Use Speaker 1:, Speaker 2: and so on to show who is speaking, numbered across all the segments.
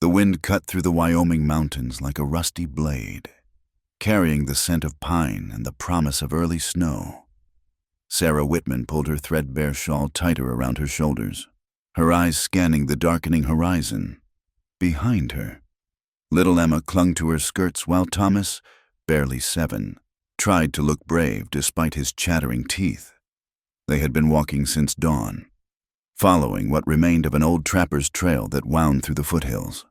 Speaker 1: The wind cut through the Wyoming mountains like a rusty blade, carrying the scent of pine and the promise of early snow. Sarah Whitman pulled her threadbare shawl tighter around her shoulders, her eyes scanning the darkening horizon. Behind her, little Emma clung to her skirts while Thomas, barely 7, tried to look brave despite his chattering teeth. They had been walking since dawn, following what remained of an old trapper's trail that wound through the foothills.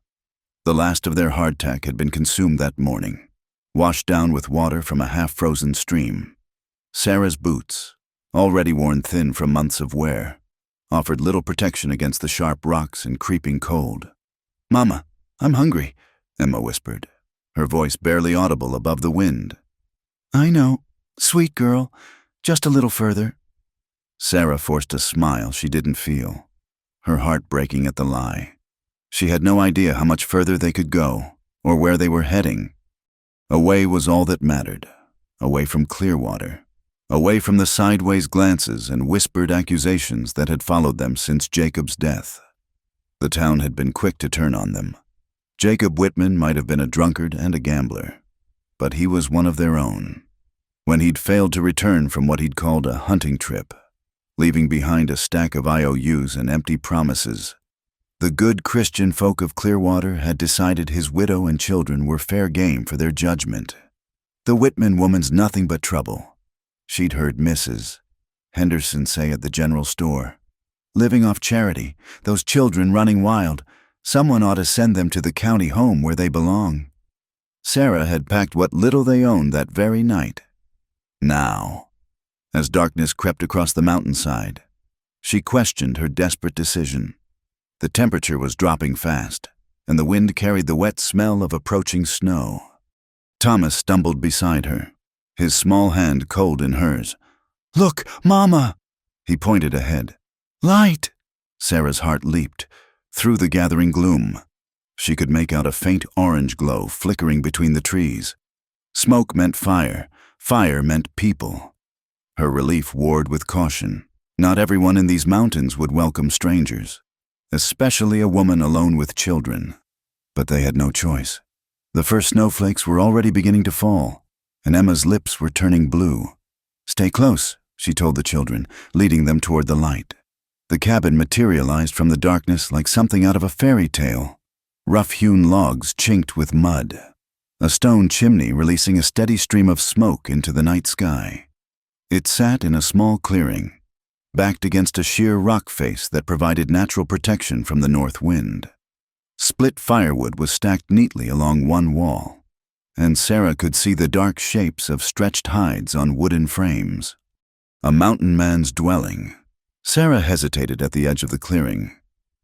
Speaker 1: The last of their hardtack had been consumed that morning, washed down with water from a half-frozen stream. Sarah's boots, already worn thin from months of wear, offered little protection against the sharp rocks and creeping cold. "Mama, I'm hungry," Emma whispered, her voice barely audible above the wind. "I know. Sweet girl. Just a little further." Sarah forced a smile she didn't feel, her heart breaking at the lie. She had no idea how much further they could go, or where they were heading. Away was all that mattered, away from Clearwater, away from the sideways glances and whispered accusations that had followed them since Jacob's death. The town had been quick to turn on them. Jacob Whitman might have been a drunkard and a gambler, but he was one of their own. When he'd failed to return from what he'd called a hunting trip, leaving behind a stack of IOUs and empty promises, the good Christian folk of Clearwater had decided his widow and children were fair game for their judgment. The Whitman woman's nothing but trouble, she'd heard Mrs. Henderson say at the general store. Living off charity, those children running wild, someone ought to send them to the county home where they belong. Sarah had packed what little they owned that very night. Now, as darkness crept across the mountainside, she questioned her desperate decision. The temperature was dropping fast, and the wind carried the wet smell of approaching snow. Thomas stumbled beside her, his small hand cold in hers. "Look, Mama!" He pointed ahead. "Light!" Sarah's heart leaped. Through the gathering gloom, she could make out a faint orange glow flickering between the trees. Smoke meant fire. Fire meant people. Her relief warred with caution. Not everyone in these mountains would welcome strangers, especially a woman alone with children. But they had no choice. The first snowflakes were already beginning to fall, and Emma's lips were turning blue. "Stay close," she told the children, leading them toward the light. The cabin materialized from the darkness like something out of a fairy tale. Rough-hewn logs chinked with mud, a stone chimney releasing a steady stream of smoke into the night sky. It sat in a small clearing, backed against a sheer rock face that provided natural protection from the north wind. Split firewood was stacked neatly along one wall, and Sarah could see the dark shapes of stretched hides on wooden frames. A mountain man's dwelling. Sarah hesitated at the edge of the clearing.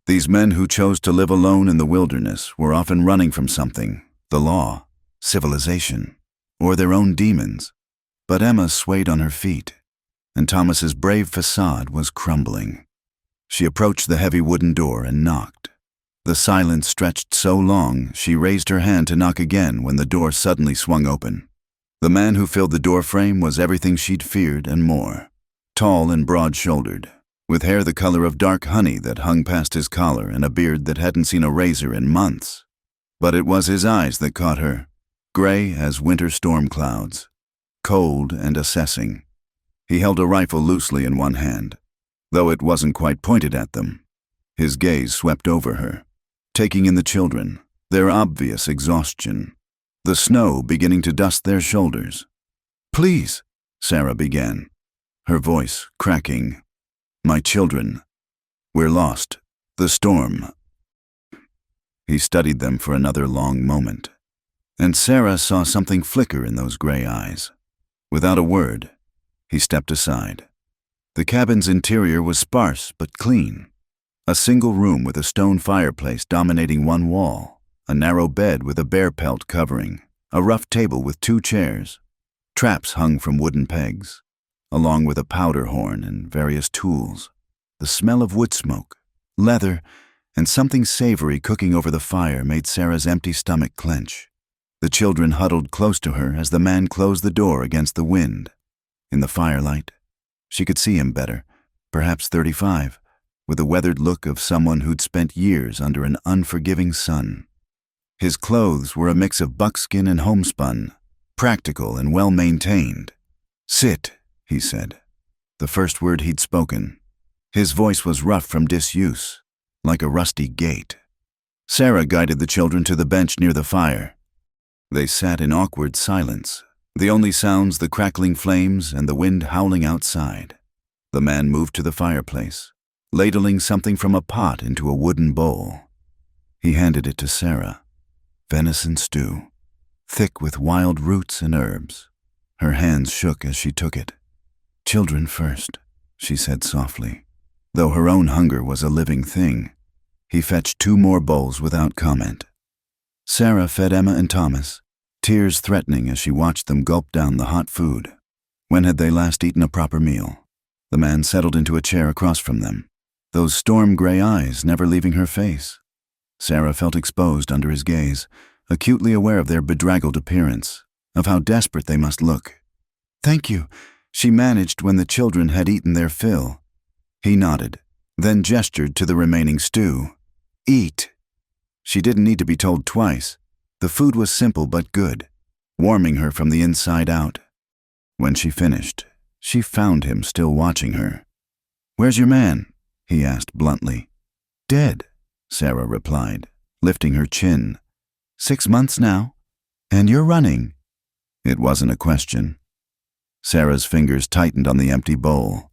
Speaker 1: These men who chose to live alone in the wilderness were often running from something, the law, civilization, or their own demons. But Emma swayed on her feet, and Thomas's brave facade was crumbling. She approached the heavy wooden door and knocked. The silence stretched so long, she raised her hand to knock again when the door suddenly swung open. The man who filled the door frame was everything she'd feared and more. Tall and broad-shouldered, with hair the color of dark honey that hung past his collar and a beard that hadn't seen a razor in months. But it was his eyes that caught her, gray as winter storm clouds, cold and assessing. He held a rifle loosely in one hand, though it wasn't quite pointed at them. His gaze swept over her, taking in the children, their obvious exhaustion, the snow beginning to dust their shoulders. "Please," Sarah began, her voice cracking. "My children, we're lost. The storm." He studied them for another long moment, and Sarah saw something flicker in those gray eyes. Without a word, he stepped aside. The cabin's interior was sparse but clean. A single room with a stone fireplace dominating one wall, a narrow bed with a bear pelt covering, a rough table with 2 chairs, traps hung from wooden pegs, along with a powder horn and various tools. The smell of wood smoke, leather, and something savory cooking over the fire made Sarah's empty stomach clench. The children huddled close to her as the man closed the door against the wind. In the firelight, she could see him better, perhaps 35, with the weathered look of someone who'd spent years under an unforgiving sun. His clothes were a mix of buckskin and homespun, practical and well-maintained. "Sit," he said, the first word he'd spoken. His voice was rough from disuse, like a rusty gate. Sarah guided the children to the bench near the fire. They sat in awkward silence, the only sounds the crackling flames and the wind howling outside. The man moved to the fireplace, ladling something from a pot into a wooden bowl. He handed it to Sarah. Venison stew, thick with wild roots and herbs. Her hands shook as she took it. "Children first," she said softly, though her own hunger was a living thing. He fetched 2 more bowls without comment. Sarah fed Emma and Thomas, tears threatening as she watched them gulp down the hot food. When had they last eaten a proper meal? The man settled into a chair across from them, those storm-gray eyes never leaving her face. Sarah felt exposed under his gaze, acutely aware of their bedraggled appearance, of how desperate they must look. "Thank you," she managed when the children had eaten their fill. He nodded, then gestured to the remaining stew. "Eat." She didn't need to be told twice. The food was simple but good, warming her from the inside out. When she finished, she found him still watching her. "Where's your man?" he asked bluntly. "Dead," Sarah replied, lifting her chin. "6 months now, and you're running." It wasn't a question. Sarah's fingers tightened on the empty bowl.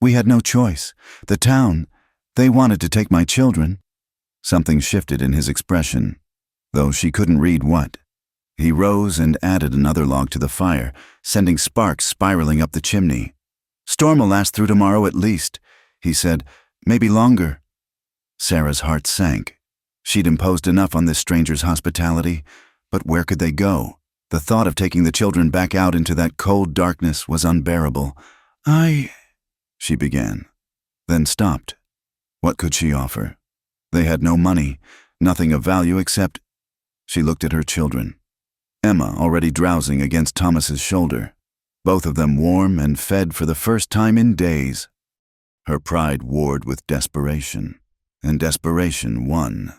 Speaker 1: "We had no choice. The town, they wanted to take my children." Something shifted in his expression, though she couldn't read what. He rose and added another log to the fire, sending sparks spiraling up the chimney. "Storm will last through tomorrow at least," he said. "Maybe longer." Sarah's heart sank. She'd imposed enough on this stranger's hospitality, but where could they go? The thought of taking the children back out into that cold darkness was unbearable. She began, then stopped. What could she offer? They had no money, nothing of value except... She looked at her children. Emma already drowsing against Thomas's shoulder, both of them warm and fed for the first time in days. Her pride warred with desperation, and desperation won.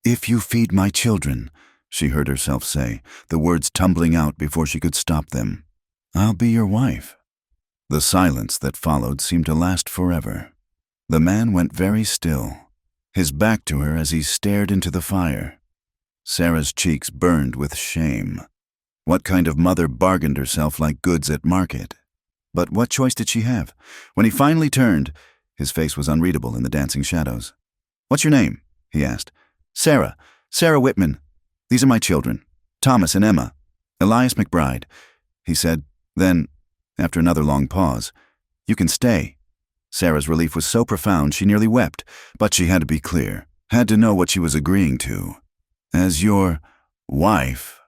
Speaker 1: "If you feed my children," she heard herself say, the words tumbling out before she could stop them, "I'll be your wife." The silence that followed seemed to last forever. The man went very still, his back to her as he stared into the fire. Sarah's cheeks burned with shame. What kind of mother bargained herself like goods at market? But what choice did she have? When he finally turned, his face was unreadable in the dancing shadows. "What's your name?" he asked. "Sarah. Sarah Whitman. These are my children, Thomas and Emma. Elias McBride," he said. Then, after another long pause, "You can stay." Sarah's relief was so profound she nearly wept, but she had to be clear, had to know what she was agreeing to. "As your wife."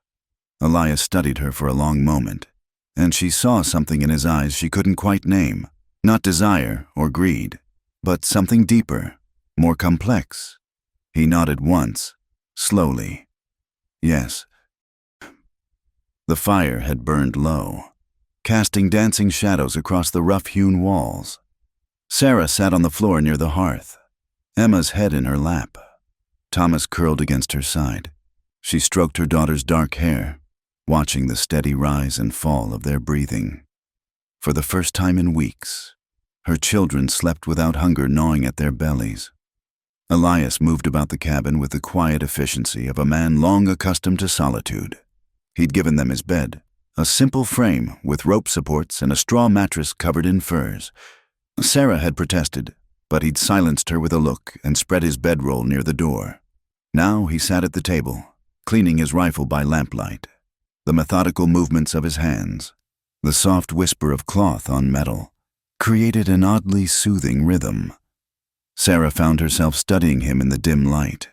Speaker 1: Elias studied her for a long moment, and she saw something in his eyes she couldn't quite name. Not desire or greed, but something deeper, more complex. He nodded once, slowly. "Yes." The fire had burned low, casting dancing shadows across the rough-hewn walls. Sarah sat on the floor near the hearth, Emma's head in her lap. Thomas curled against her side. She stroked her daughter's dark hair, watching the steady rise and fall of their breathing. For the first time in weeks, her children slept without hunger gnawing at their bellies. Elias moved about the cabin with the quiet efficiency of a man long accustomed to solitude. He'd given them his bed, a simple frame with rope supports and a straw mattress covered in furs. Sarah had protested, but he'd silenced her with a look and spread his bedroll near the door. Now he sat at the table, cleaning his rifle by lamplight. The methodical movements of his hands, the soft whisper of cloth on metal, created an oddly soothing rhythm. Sarah found herself studying him in the dim light,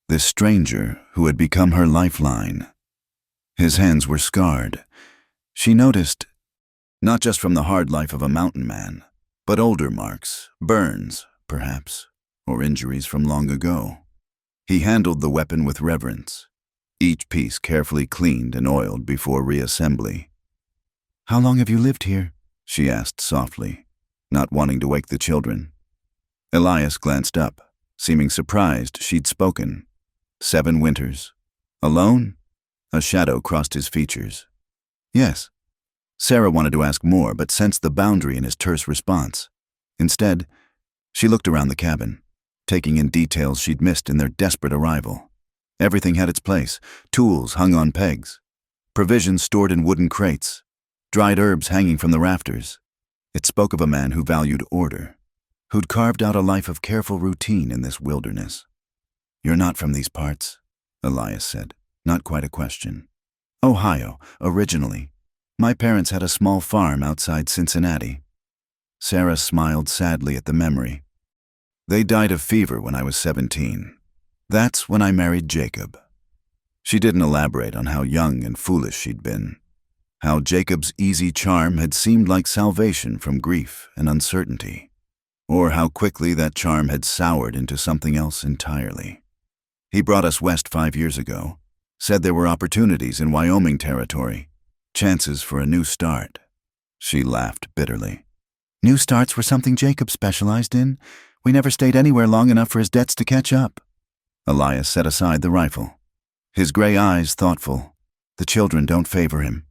Speaker 1: this stranger who had become her lifeline. His hands were scarred. She noticed, not just from the hard life of a mountain man, but older marks, burns, perhaps, or injuries from long ago. He handled the weapon with reverence, each piece carefully cleaned and oiled before reassembly. "How long have you lived here?" she asked softly, not wanting to wake the children. Elias glanced up, seeming surprised she'd spoken. 7 winters. Alone? A shadow crossed his features. Yes. Sarah wanted to ask more, but sensed the boundary in his terse response. Instead, she looked around the cabin, taking in details she'd missed in their desperate arrival. Everything had its place, tools hung on pegs, provisions stored in wooden crates, dried herbs hanging from the rafters. It spoke of a man who valued order, who'd carved out a life of careful routine in this wilderness. "You're not from these parts," Elias said, not quite a question. "Ohio, originally. My parents had a small farm outside Cincinnati." Sarah smiled sadly at the memory. "They died of fever when I was 17. That's when I married Jacob." She didn't elaborate on how young and foolish she'd been, how Jacob's easy charm had seemed like salvation from grief and uncertainty, or how quickly that charm had soured into something else entirely. "He brought us west 5 years ago, said there were opportunities in Wyoming territory, chances for a new start." She laughed bitterly. "New starts were something Jacob specialized in. We never stayed anywhere long enough for his debts to catch up." Elias set aside the rifle, his gray eyes thoughtful. "The children don't favor him."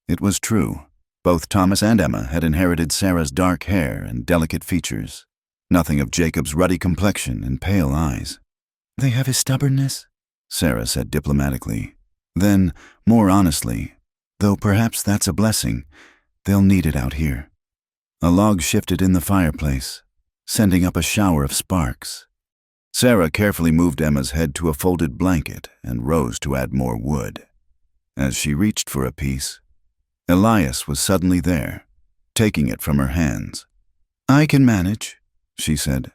Speaker 1: It was true. Both Thomas and Emma had inherited Sarah's dark hair and delicate features, nothing of Jacob's ruddy complexion and pale eyes. "They have his stubbornness," Sarah said diplomatically. Then, more honestly, "Though perhaps that's a blessing, they'll need it out here." A log shifted in the fireplace, sending up a shower of sparks. Sarah carefully moved Emma's head to a folded blanket and rose to add more wood. As she reached for a piece, Elias was suddenly there, taking it from her hands. "I can manage," she said.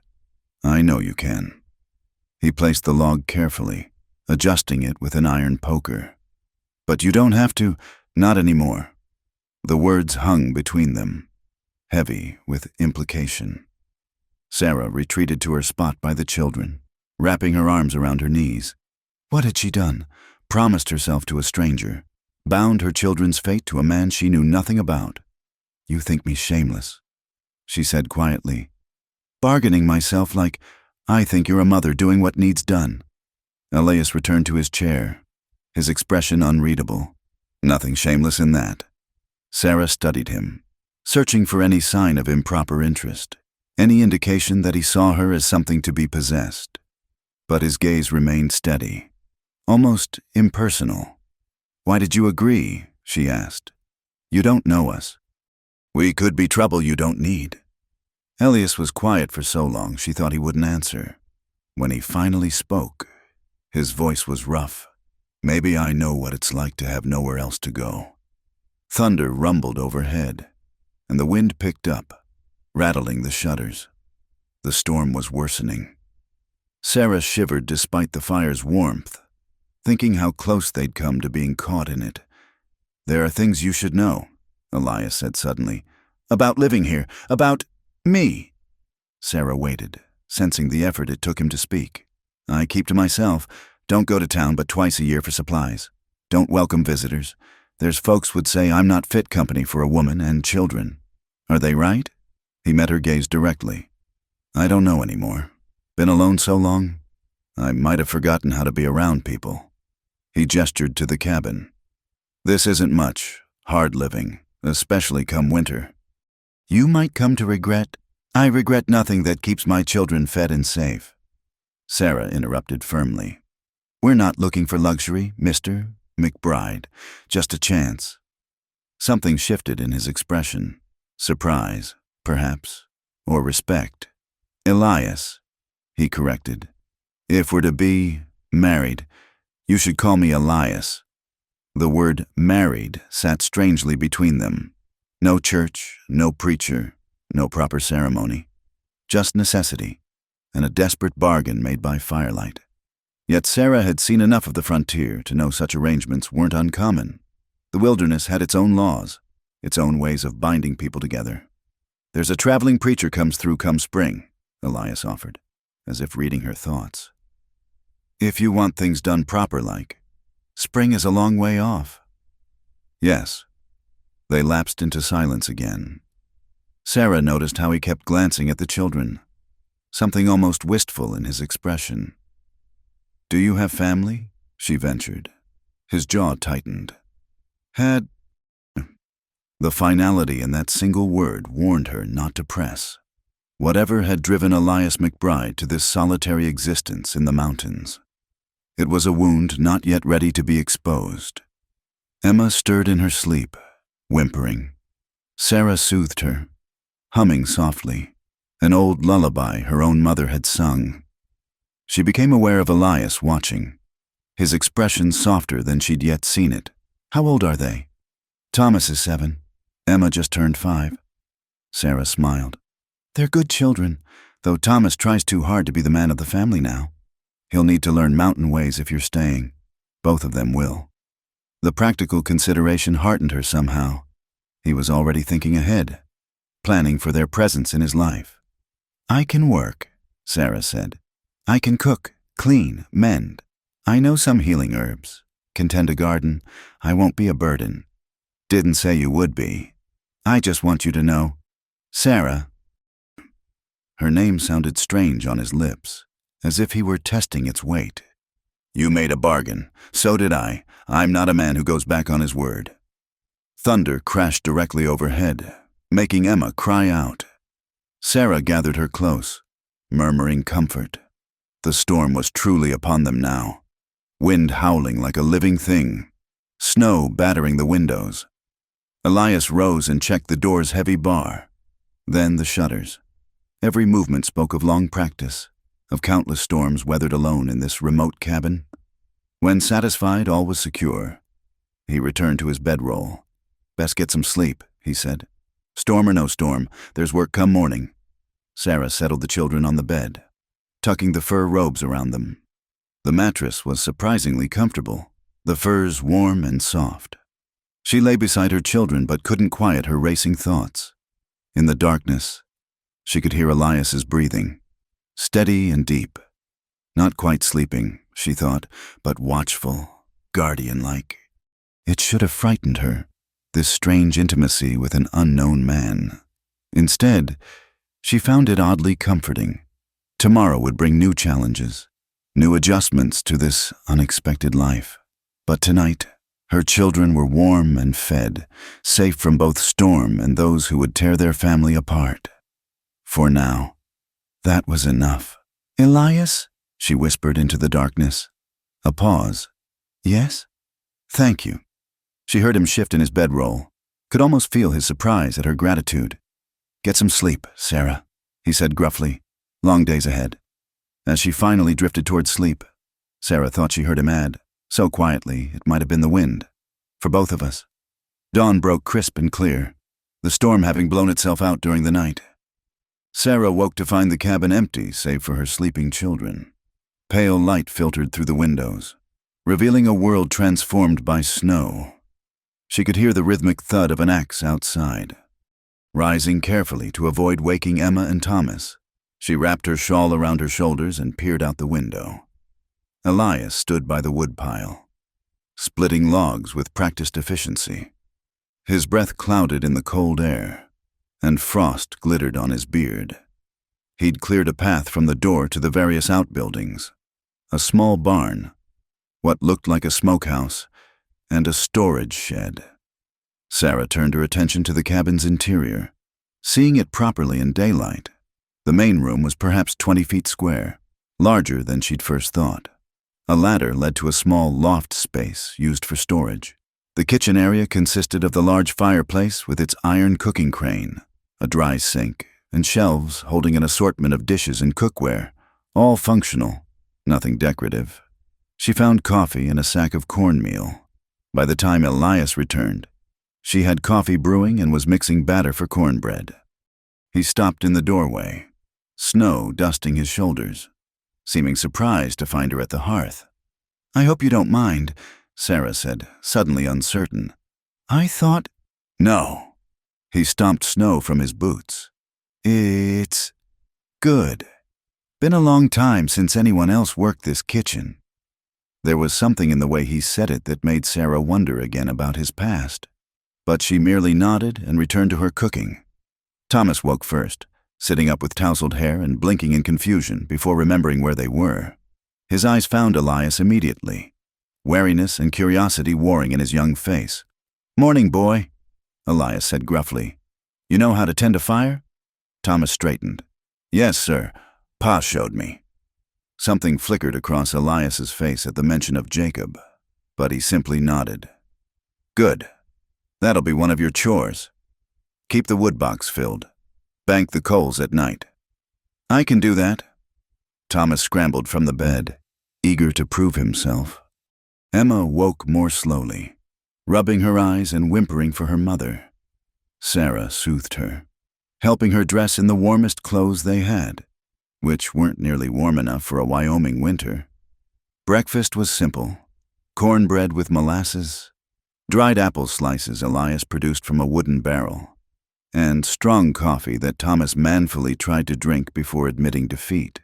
Speaker 1: "I know you can." He placed the log carefully, adjusting it with an iron poker. "But you don't have to, not anymore." The words hung between them, heavy with implication. Sarah retreated to her spot by the children, wrapping her arms around her knees. What had she done? Promised herself to a stranger, bound her children's fate to a man she knew nothing about. "You think me shameless," she said quietly. "Bargaining myself like, I think you're a mother doing what needs done." Elias returned to his chair, his expression unreadable. Nothing shameless in that. Sarah studied him, searching for any sign of improper interest, any indication that he saw her as something to be possessed. But his gaze remained steady, almost impersonal. "Why did you agree?" she asked. "You don't know us." "We could be trouble you don't need." Elias was quiet for so long she thought he wouldn't answer. When he finally spoke, his voice was rough. "Maybe I know what it's like to have nowhere else to go." Thunder rumbled overhead, and the wind picked up, rattling the shutters. The storm was worsening. Sarah shivered despite the fire's warmth, thinking how close they'd come to being caught in it. "There are things you should know," Elias said suddenly. "About living here, about me." Sarah waited, sensing the effort it took him to speak. "I keep to myself. Don't go to town but twice a year for supplies. Don't welcome visitors. There's folks would say I'm not fit company for a woman and children. Are they right?" He met her gaze directly. "I don't know anymore. Been alone so long, I might have forgotten how to be around people." He gestured to the cabin. "This isn't much, hard living, especially come winter. You might come to regret. I regret nothing that keeps my children fed and safe." Sarah interrupted firmly. "We're not looking for luxury, Mr. McBride. Just a chance." Something shifted in his expression. Surprise, perhaps, or respect. "Elias," he corrected. "If we're to be married, you should call me Elias." The word married sat strangely between them. No church, no preacher, no proper ceremony. Just necessity, and a desperate bargain made by firelight. Yet Sarah had seen enough of the frontier to know such arrangements weren't uncommon. The wilderness had its own laws, its own ways of binding people together. "There's a traveling preacher comes through come spring," Elias offered, as if reading her thoughts. "If you want things done proper like, spring is a long way off." "Yes." They lapsed into silence again. Sarah noticed how he kept glancing at the children, something almost wistful in his expression. "Do you have family?" she ventured, His jaw tightened. Had... The finality in that single word warned her not to press. Whatever had driven Elias McBride to this solitary existence in the mountains. It was a wound not yet ready to be exposed. Emma stirred in her sleep, whimpering. Sarah soothed her, humming softly, an old lullaby her own mother had sung. She became aware of Elias watching, his expression softer than she'd yet seen it. How old are they? Thomas is 7. Emma just turned 5. Sarah smiled. They're good children, though Thomas tries too hard to be the man of the family now. He'll need to learn mountain ways if you're staying. Both of them will. The practical consideration heartened her somehow. He was already thinking ahead, planning for their presence in his life. I can work, Sarah said. I can cook, clean, mend. I know some healing herbs. Can tend a garden. I won't be a burden. Didn't say you would be. I just want you to know. Sarah. Her name sounded strange on his lips, as if he were testing its weight. You made a bargain. So did I. I'm not a man who goes back on his word. Thunder crashed directly overhead, making Emma cry out. Sarah gathered her close, murmuring comfort. The storm was truly upon them now. Wind howling like a living thing. Snow battering the windows. Elias rose and checked the door's heavy bar, then the shutters. Every movement spoke of long practice, of countless storms weathered alone in this remote cabin. When satisfied all was secure, he returned to his bedroll. Best get some sleep, he said. Storm or no storm, there's work come morning. Sarah settled the children on the bed, tucking the fur robes around them. The mattress was surprisingly comfortable, the furs warm and soft. She lay beside her children but couldn't quiet her racing thoughts. In the darkness, she could hear Elias's breathing, steady and deep. Not quite sleeping, she thought, but watchful, guardian-like. It should have frightened her, this strange intimacy with an unknown man. Instead, she found it oddly comforting. Tomorrow would bring new challenges, new adjustments to this unexpected life. But tonight, her children were warm and fed, safe from both storm and those who would tear their family apart. For now, that was enough. Elias? She whispered into the darkness. A pause. Yes? Thank you. She heard him shift in his bedroll, could almost feel his surprise at her gratitude. Get some sleep, Sarah, he said gruffly. Long days ahead. As she finally drifted toward sleep, Sarah thought she heard him add, so quietly it might have been the wind. For both of us. Dawn broke crisp and clear, the storm having blown itself out during the night. Sarah woke to find the cabin empty save for her sleeping children. Pale light filtered through the windows, revealing a world transformed by snow. She could hear the rhythmic thud of an axe outside. Rising carefully to avoid waking Emma and Thomas, she wrapped her shawl around her shoulders and peered out the window. Elias stood by the woodpile, splitting logs with practiced efficiency. His breath clouded in the cold air, and frost glittered on his beard. He'd cleared a path from the door to the various outbuildings, a small barn, what looked like a smokehouse, and a storage shed. Sarah turned her attention to the cabin's interior, seeing it properly in daylight. The main room was perhaps 20 feet square, larger than she'd first thought. A ladder led to a small loft space used for storage. The kitchen area consisted of the large fireplace with its iron cooking crane, a dry sink, and shelves holding an assortment of dishes and cookware, all functional, nothing decorative. She found coffee and a sack of cornmeal. By the time Elias returned, she had coffee brewing and was mixing batter for cornbread. He stopped in the doorway, snow dusting his shoulders, seeming surprised to find her at the hearth. I hope you don't mind, Sarah said, suddenly uncertain. I thought... No. He stomped snow from his boots. It's... good. Been a long time since anyone else worked this kitchen. There was something in the way he said it that made Sarah wonder again about his past. But she merely nodded and returned to her cooking. Thomas woke first, sitting up with tousled hair and blinking in confusion before remembering where they were. His eyes found Elias immediately, wariness and curiosity warring in his young face. "Morning, boy," Elias said gruffly. "You know how to tend a fire?" Thomas straightened. "Yes, sir. Pa showed me." Something flickered across Elias's face at the mention of Jacob, but he simply nodded. "Good. That'll be one of your chores. Keep the wood box filled. Bank the coals at night." "I can do that." Thomas scrambled from the bed, eager to prove himself. Emma woke more slowly, rubbing her eyes and whimpering for her mother. Sarah soothed her, helping her dress in the warmest clothes they had, which weren't nearly warm enough for a Wyoming winter. Breakfast was simple: cornbread with molasses, dried apple slices Elias produced from a wooden barrel, and strong coffee that Thomas manfully tried to drink before admitting defeat.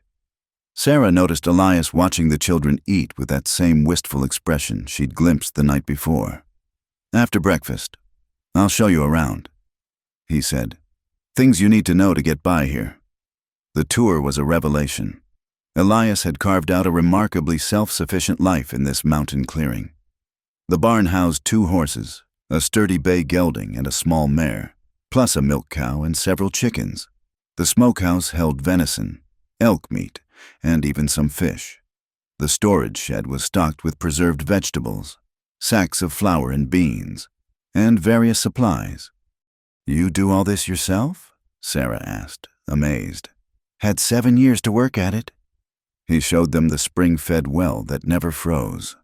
Speaker 1: Sarah noticed Elias watching the children eat with that same wistful expression she'd glimpsed the night before. "After breakfast, I'll show you around," he said. "Things you need to know to get by here." The tour was a revelation. Elias had carved out a remarkably self-sufficient life in this mountain clearing. The barn housed 2 horses, a sturdy bay gelding and a small mare, plus a milk cow and several chickens. The smokehouse held venison, elk meat, and even some fish. The storage shed was stocked with preserved vegetables, sacks of flour and beans, and various supplies. "You do all this yourself?" Sarah asked, amazed. "Had 7 years to work at it." He showed them the spring-fed well that never froze,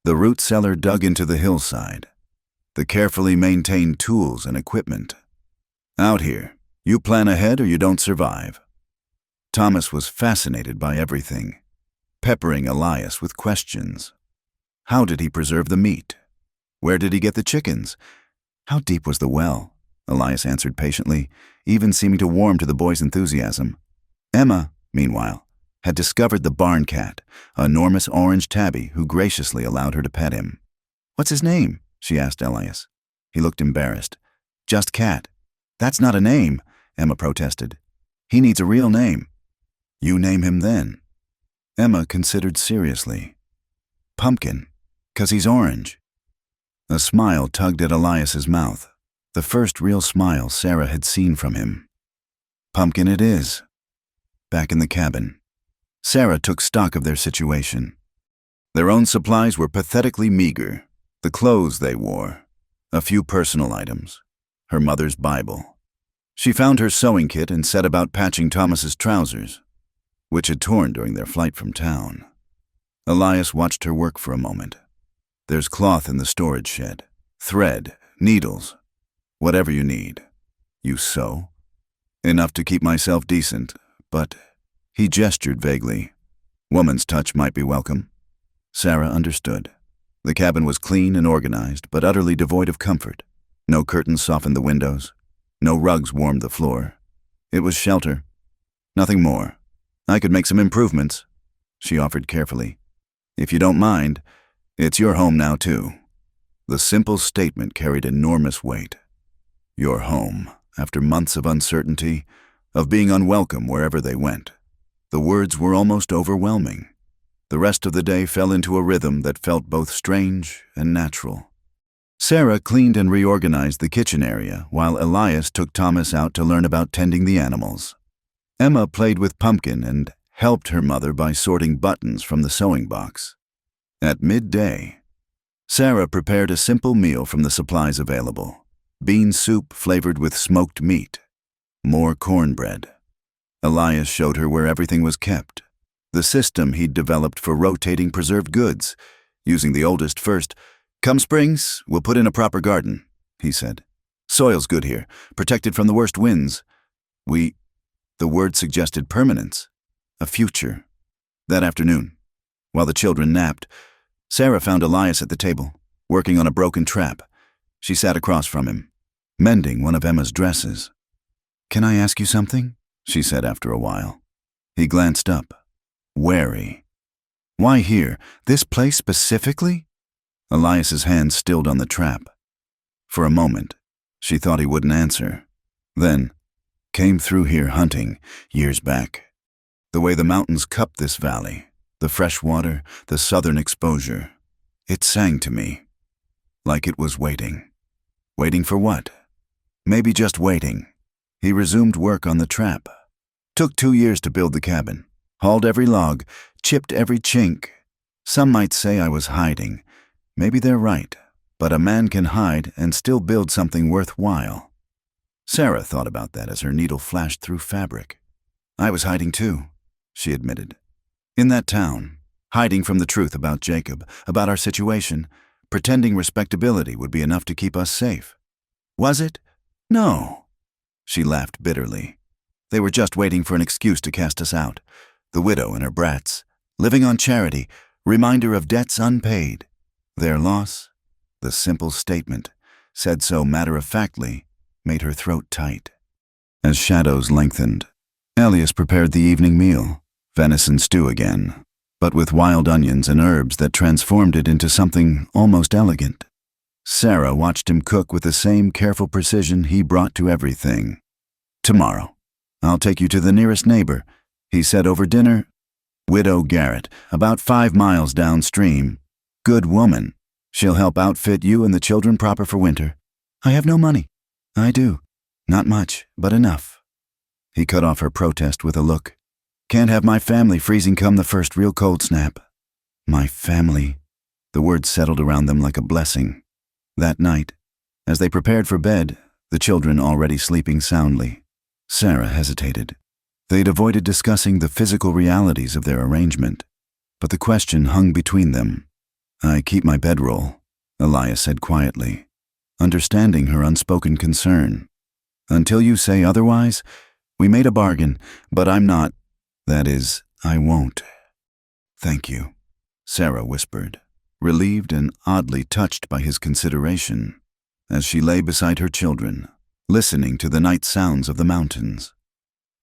Speaker 1: the root cellar dug into the hillside, the carefully maintained tools and equipment. "Out here, you plan ahead or you don't survive." Thomas was fascinated by everything, peppering Elias with questions. How did he preserve the meat? Where did he get the chickens? How deep was the well? Elias answered patiently, even seeming to warm to the boy's enthusiasm. Emma, meanwhile, had discovered the barn cat, an enormous orange tabby who graciously allowed her to pet him. "What's his name?" she asked Elias. He looked embarrassed. "Just Cat." "That's not a name," Emma protested. "He needs a real name." "You name him then." Emma considered seriously. "Pumpkin, 'cause he's orange." A smile tugged at Elias's mouth, the first real smile Sarah had seen from him. "Pumpkin it is." Back in the cabin, Sarah took stock of their situation. Their own supplies were pathetically meager: the clothes they wore, a few personal items, her mother's Bible. She found her sewing kit and set about patching Thomas's trousers, which had torn during their flight from town. Elias watched her work for a moment. "There's cloth in the storage shed, thread, needles, whatever you need. You sew?" "Enough to keep myself decent, but..." He gestured vaguely. "Woman's touch might be welcome." Sarah understood. The cabin was clean and organized, but utterly devoid of comfort. No curtains softened the windows. No rugs warmed the floor. It was shelter. Nothing more. "I could make some improvements," she offered carefully. "If you don't mind, it's your home now, too." The simple statement carried enormous weight. Your home, after months of uncertainty, of being unwelcome wherever they went. The words were almost overwhelming. The rest of the day fell into a rhythm that felt both strange and natural. Sarah cleaned and reorganized the kitchen area, while Elias took Thomas out to learn about tending the animals. Emma played with Pumpkin and helped her mother by sorting buttons from the sewing box. At midday, Sarah prepared a simple meal from the supplies available: bean soup flavored with smoked meat, more cornbread. Elias showed her where everything was kept, the system he'd developed for rotating preserved goods, using the oldest first. "Come springs, we'll put in a proper garden," he said. "Soil's good here, protected from the worst winds. The word suggested permanence, a future. That afternoon, while the children napped, Sarah found Elias at the table, working on a broken trap. She sat across from him, mending one of Emma's dresses. "Can I ask you something?" she said after a while. He glanced up, wary. "Why here? This place specifically?" Elias's hand stilled on the trap. For a moment, she thought he wouldn't answer. Then, "Came through here hunting, years back. The way the mountains cup this valley, the fresh water, the southern exposure. It sang to me, like it was waiting. Waiting for what? Maybe just waiting. He resumed work on the trap. Took 2 years to build the cabin. Hauled every log, chipped every chink. Some might say I was hiding. Maybe they're right, but a man can hide and still build something worthwhile. Sarah thought about that as her needle flashed through fabric. I was hiding too, she admitted. In that town, hiding from the truth about Jacob, about our situation, pretending respectability would be enough to keep us safe. Was it? No. She laughed bitterly. They were just waiting for an excuse to cast us out. The widow and her brats, living on charity, reminder of debts unpaid. Their loss, the simple statement, said so matter-of-factly, made her throat tight. As shadows lengthened, Elias prepared the evening meal, venison stew again, but with wild onions and herbs that transformed it into something almost elegant. Sarah watched him cook with the same careful precision he brought to everything. Tomorrow, I'll take you to the nearest neighbor, he said over dinner. Widow Garrett, about 5 miles downstream. Good woman. She'll help outfit you and the children proper for winter. I have no money. I do. Not much, but enough. He cut off her protest with a look. Can't have my family freezing come the first real cold snap. My family. The words settled around them like a blessing. That night, as they prepared for bed, the children already sleeping soundly, Sarah hesitated. They'd avoided discussing the physical realities of their arrangement, but the question hung between them. I keep my bedroll, Elias said quietly, understanding her unspoken concern. Until you say otherwise, we made a bargain, but I'm not. That is, I won't. Thank you, Sarah whispered, relieved and oddly touched by his consideration, as she lay beside her children, listening to the night sounds of the mountains.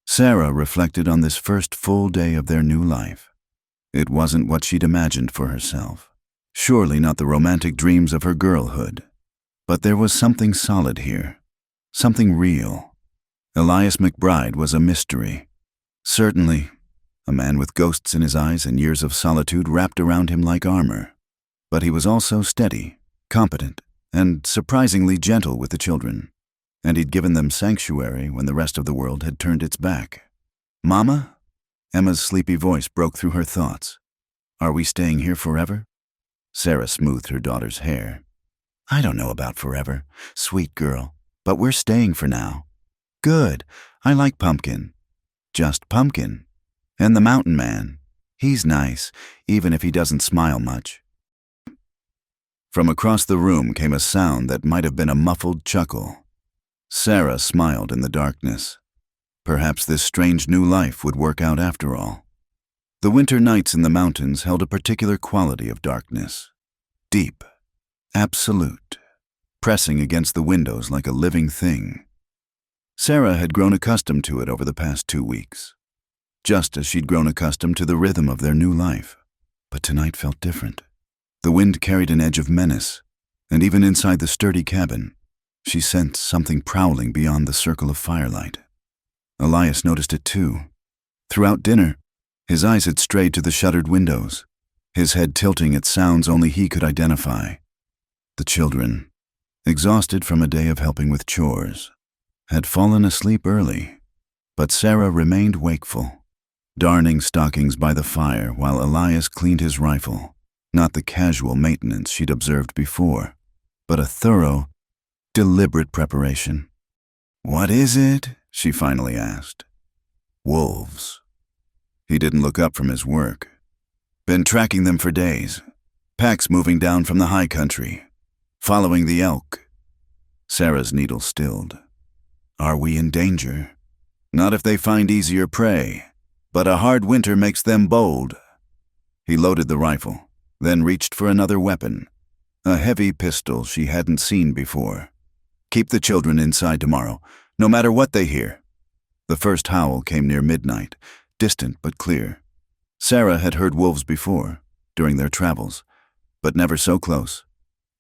Speaker 1: Sarah reflected on this first full day of their new life. It wasn't what she'd imagined for herself. Surely not the romantic dreams of her girlhood. But there was something solid here. Something real. Elias McBride was a mystery. Certainly, a man with ghosts in his eyes and years of solitude wrapped around him like armor. But he was also steady, competent, and surprisingly gentle with the children. And he'd given them sanctuary when the rest of the world had turned its back. Mama? Emma's sleepy voice broke through her thoughts. Are we staying here forever? Sarah smoothed her daughter's hair. I don't know about forever, sweet girl, but we're staying for now. Good, I like Pumpkin. Just Pumpkin. And the mountain man. He's nice, even if he doesn't smile much. From across the room came a sound that might have been a muffled chuckle. Sarah smiled in the darkness. Perhaps this strange new life would work out after all. The winter nights in the mountains held a particular quality of darkness. Deep, absolute, pressing against the windows like a living thing. Sarah had grown accustomed to it over the past 2 weeks, just as she'd grown accustomed to the rhythm of their new life. But tonight felt different. The wind carried an edge of menace, and even inside the sturdy cabin, she sensed something prowling beyond the circle of firelight. Elias noticed it too. Throughout dinner, his eyes had strayed to the shuttered windows, his head tilting at sounds only he could identify. The children, exhausted from a day of helping with chores, had fallen asleep early, but Sarah remained wakeful, darning stockings by the fire while Elias cleaned his rifle, not the casual maintenance she'd observed before, but a thorough, deliberate preparation. What is it? She finally asked. Wolves. He didn't look up from his work. Been tracking them for days. Packs moving down from the high country. Following the elk. Sarah's needle stilled. Are we in danger? Not if they find easier prey, but a hard winter makes them bold. He loaded the rifle, then reached for another weapon, a heavy pistol she hadn't seen before. Keep the children inside tomorrow, no matter what they hear. The first howl came near midnight, distant but clear. Sarah had heard wolves before, during their travels, but never so close.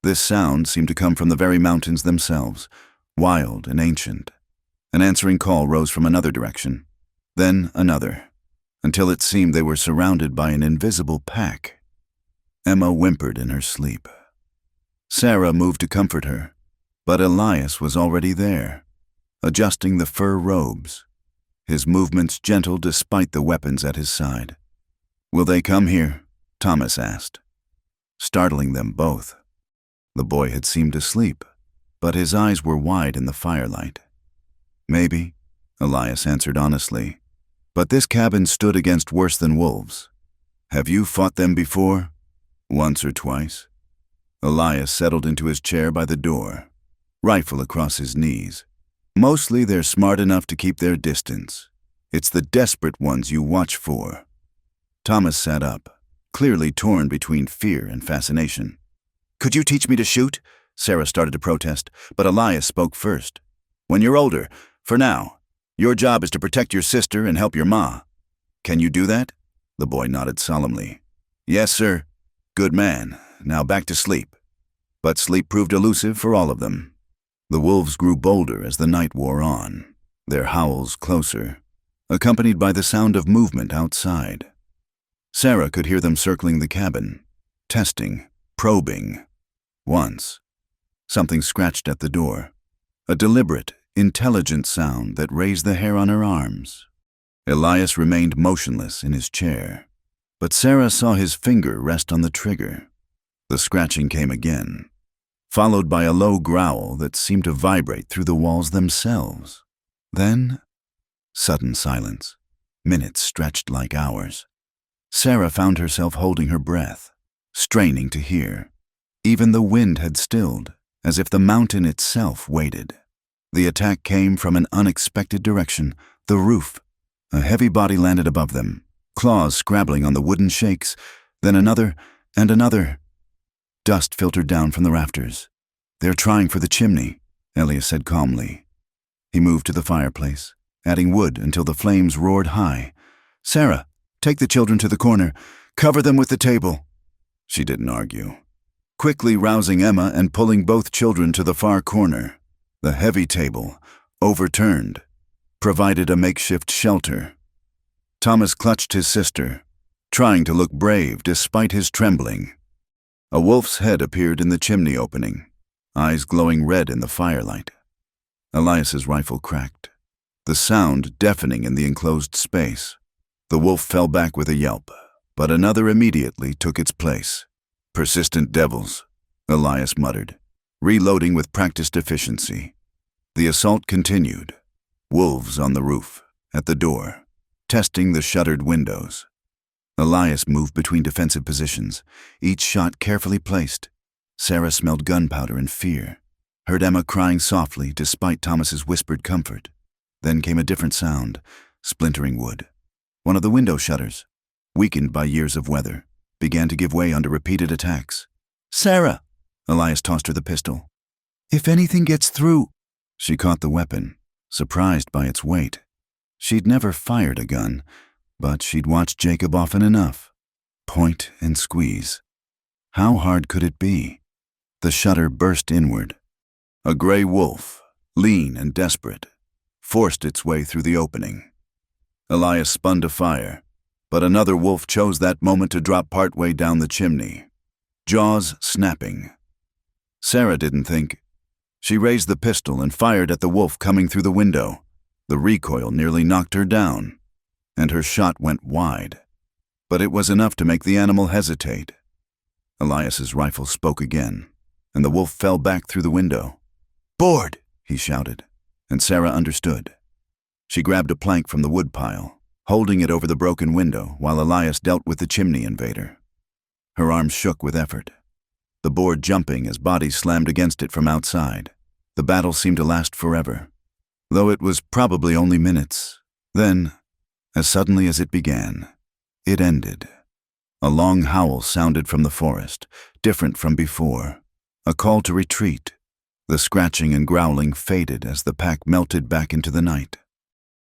Speaker 1: This sound seemed to come from the very mountains themselves, wild and ancient. An answering call rose from another direction, then another, until it seemed they were surrounded by an invisible pack. Emma whimpered in her sleep. Sarah moved to comfort her, but Elias was already there, adjusting the fur robes, his movements gentle despite the weapons at his side. "Will they come here?" Thomas asked, startling them both. The boy had seemed asleep, but his eyes were wide in the firelight. "Maybe," Elias answered honestly, "but this cabin stood against worse than wolves. Have you fought them before?" "Once or twice." Elias settled into his chair by the door, rifle across his knees. "Mostly they're smart enough to keep their distance. It's the desperate ones you watch for." Thomas sat up, clearly torn between fear and fascination. "Could you teach me to shoot?" Sarah started to protest, but Elias spoke first. "When you're older, for now, your job is to protect your sister and help your ma. Can you do that?" The boy nodded solemnly. "Yes, sir. Good man. Now back to sleep." But sleep proved elusive for all of them. The wolves grew bolder as the night wore on, their howls closer, accompanied by the sound of movement outside. Sarah could hear them circling the cabin, testing, probing. Once, something scratched at the door, a deliberate, intelligent sound that raised the hair on her arms. Elias remained motionless in his chair, but Sarah saw his finger rest on the trigger. The scratching came again, followed by a low growl that seemed to vibrate through the walls themselves. Then, sudden silence. Minutes stretched like hours. Sarah found herself holding her breath, straining to hear. Even the wind had stilled, as if the mountain itself waited. The attack came from an unexpected direction, the roof. A heavy body landed above them, claws scrabbling on the wooden shakes, then another and another. Dust filtered down from the rafters. "They're trying for the chimney," Elias said calmly. He moved to the fireplace, adding wood until the flames roared high. "Sarah, take the children to the corner. Cover them with the table." She didn't argue, quickly rousing Emma and pulling both children to the far corner. The heavy table, overturned, provided a makeshift shelter. Thomas clutched his sister, trying to look brave despite his trembling. A wolf's head appeared in the chimney opening, eyes glowing red in the firelight. Elias's rifle cracked, the sound deafening in the enclosed space. The wolf fell back with a yelp, but another immediately took its place. "Persistent devils," Elias muttered, reloading with practiced efficiency. The assault continued. Wolves on the roof, at the door, testing the shuttered windows. Elias moved between defensive positions, each shot carefully placed. Sarah smelled gunpowder and fear, heard Emma crying softly despite Thomas's whispered comfort. Then came a different sound, splintering wood. One of the window shutters, weakened by years of weather, began to give way under repeated attacks. "Sarah!" Elias tossed her the pistol. "If anything gets through—" She caught the weapon, surprised by its weight. She'd never fired a gun, but she'd watched Jacob often enough. Point and squeeze. How hard could it be? The shutter burst inward. A gray wolf, lean and desperate, forced its way through the opening. Elias spun to fire, but another wolf chose that moment to drop partway down the chimney, jaws snapping. Sarah didn't think. She raised the pistol and fired at the wolf coming through the window. The recoil nearly knocked her down, and her shot went wide. But it was enough to make the animal hesitate. Elias's rifle spoke again, and the wolf fell back through the window. "Board!" he shouted, and Sarah understood. She grabbed a plank from the woodpile, holding it over the broken window while Elias dealt with the chimney invader. Her arms shook with effort, the board jumping as bodies slammed against it from outside. The battle seemed to last forever, though it was probably only minutes. Then, as suddenly as it began, it ended. A long howl sounded from the forest, different from before, a call to retreat. The scratching and growling faded as the pack melted back into the night.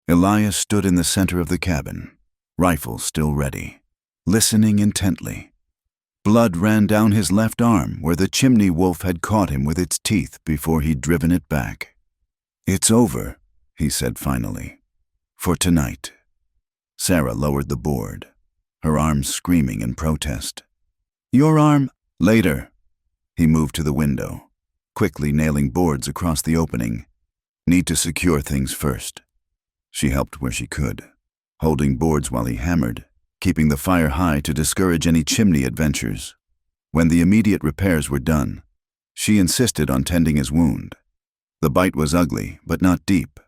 Speaker 1: Elias stood in the center of the cabin, rifle still ready, listening intently. Blood ran down his left arm where the chimney wolf had caught him with its teeth before he'd driven it back. "It's over," he said finally. "For tonight." Sarah lowered the board, her arms screaming in protest. Your arm. Later. He moved to the window, quickly nailing boards across the opening. Need to secure things first. She helped where she could, holding boards while he hammered, keeping the fire high to discourage any chimney adventures. When the immediate repairs were done, she insisted on tending his wound. The bite was ugly, but not deep.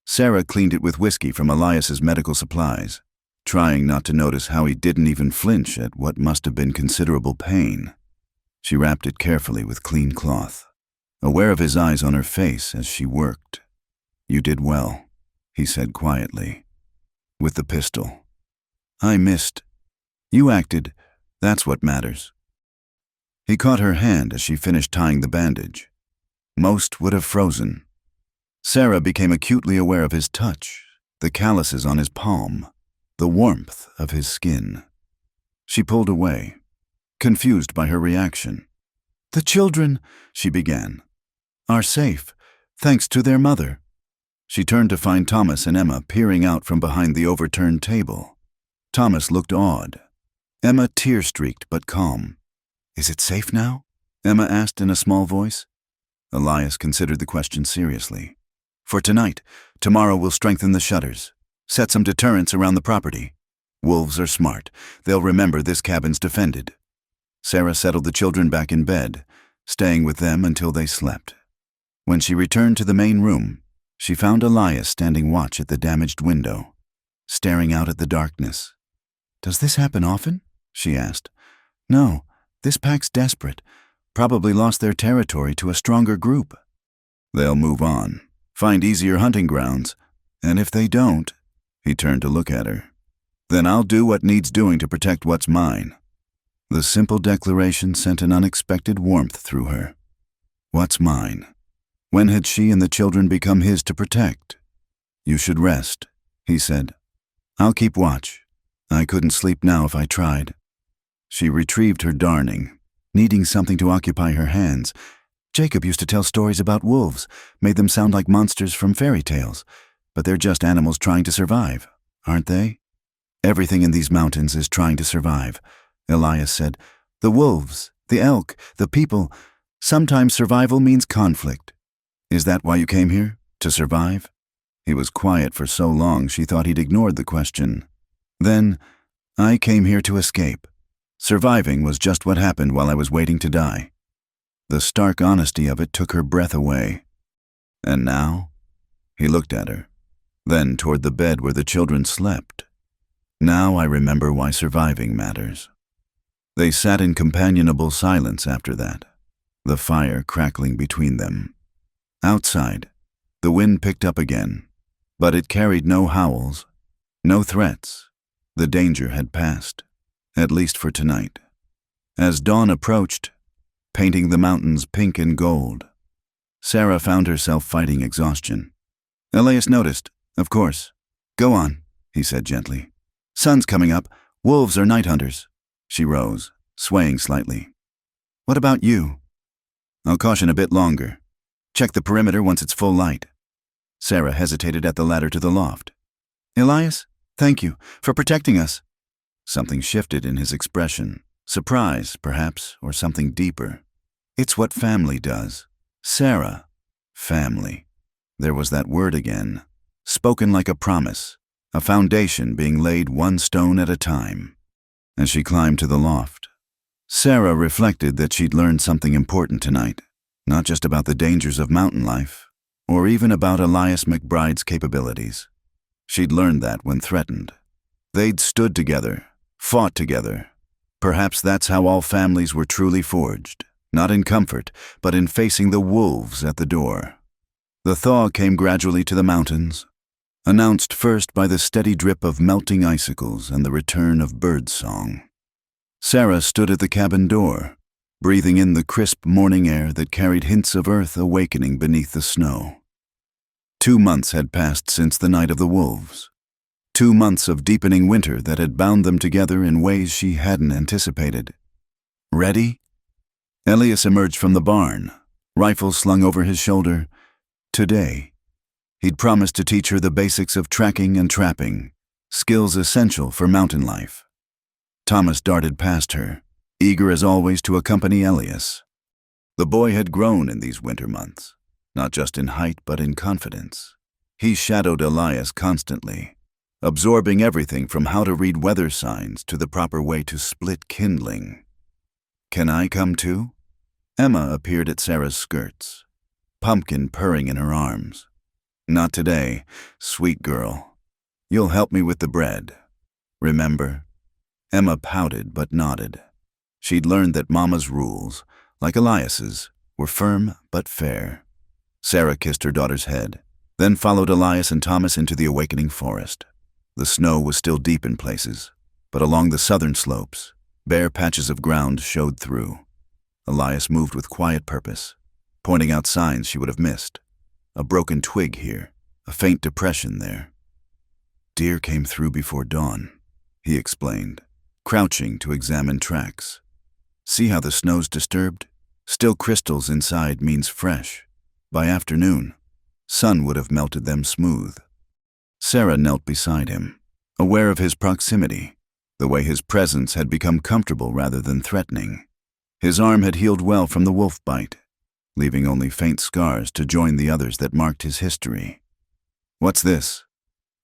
Speaker 1: Sarah cleaned it with whiskey from Elias's medical supplies, trying not to notice how he didn't even flinch at what must have been considerable pain. She wrapped it carefully with clean cloth, aware of his eyes on her face as she worked. You did well, he said quietly. With the pistol. I missed. You acted. That's what matters. He caught her hand as she finished tying the bandage. Most would have frozen. Sarah became acutely aware of his touch, the calluses on his palm, the warmth of his skin. She pulled away, confused by her reaction. The children, she began, are safe, thanks to their mother. She turned to find Thomas and Emma peering out from behind the overturned table. Thomas looked awed. Emma tear-streaked but calm. Is it safe now? Emma asked in a small voice. Elias considered the question seriously. For tonight, tomorrow we'll strengthen the shutters, set some deterrents around the property. Wolves are smart. They'll remember this cabin's defended. Sarah settled the children back in bed, staying with them until they slept. When she returned to the main room, she found Elias standing watch at the damaged window, staring out at the darkness. Does this happen often? She asked. No, this pack's desperate. Probably lost their territory to a stronger group. They'll move on, find easier hunting grounds, and if they don't, he turned to look at her, then I'll do what needs doing to protect what's mine. The simple declaration sent an unexpected warmth through her. What's mine? When had she and the children become his to protect? You should rest, he said. I'll keep watch. I couldn't sleep now if I tried. She retrieved her darning, needing something to occupy her hands. Jacob used to tell stories about wolves, made them sound like monsters from fairy tales, but they're just animals trying to survive, aren't they? Everything in these mountains is trying to survive, Elias said. The wolves, the elk, the people. Sometimes survival means conflict. Is that why you came here? To survive? He was quiet for so long she thought he'd ignored the question. Then, I came here to escape. Surviving was just what happened while I was waiting to die. The stark honesty of it took her breath away. And now? He looked at her, then toward the bed where the children slept. Now I remember why surviving matters. They sat in companionable silence after that, the fire crackling between them. Outside, the wind picked up again, but it carried no howls, no threats. The danger had passed, at least for tonight. As dawn approached, painting the mountains pink and gold, Sarah found herself fighting exhaustion. Elias noticed, of course. Go on, he said gently. Sun's coming up. Wolves are night hunters. She rose, swaying slightly. What about you? I'll caution a bit longer. Check the perimeter once it's full light. Sarah hesitated at the ladder to the loft. Elias, thank you for protecting us. Something shifted in his expression. Surprise, perhaps, or something deeper. It's what family does. Sarah. Family. There was that word again, spoken like a promise, a foundation being laid one stone at a time. As she climbed to the loft, Sarah reflected that she'd learned something important tonight, not just about the dangers of mountain life, or even about Elias McBride's capabilities. She'd learned that when threatened. They'd stood together, fought together. Perhaps that's how all families were truly forged, not in comfort, but in facing the wolves at the door. The thaw came gradually to the mountains, announced first by the steady drip of melting icicles and the return of birdsong. Sarah stood at the cabin door, breathing in the crisp morning air that carried hints of earth awakening beneath the snow. 2 months had passed since the night of the wolves. 2 months of deepening winter that had bound them together in ways she hadn't anticipated. Ready? Elias emerged from the barn, rifle slung over his shoulder. Today, he'd promised to teach her the basics of tracking and trapping, skills essential for mountain life. Thomas darted past her, eager as always to accompany Elias. The boy had grown in these winter months, not just in height but in confidence. He shadowed Elias constantly, absorbing everything from how to read weather signs to the proper way to split kindling. "Can I come too?" Emma appeared at Sarah's skirts, Pumpkin purring in her arms. "Not today, sweet girl. You'll help me with the bread. Remember?" Emma pouted but nodded. She'd learned that Mama's rules, like Elias's, were firm but fair. Sarah kissed her daughter's head, then followed Elias and Thomas into the awakening forest. The snow was still deep in places, but along the southern slopes, bare patches of ground showed through. Elias moved with quiet purpose, pointing out signs she would have missed. A broken twig here, a faint depression there. "Deer came through before dawn," he explained, crouching to examine tracks. "See how the snow's disturbed? Still crystals inside means fresh. By afternoon, sun would have melted them smooth." Sarah knelt beside him, aware of his proximity, the way his presence had become comfortable rather than threatening. His arm had healed well from the wolf bite, leaving only faint scars to join the others that marked his history. "What's this?"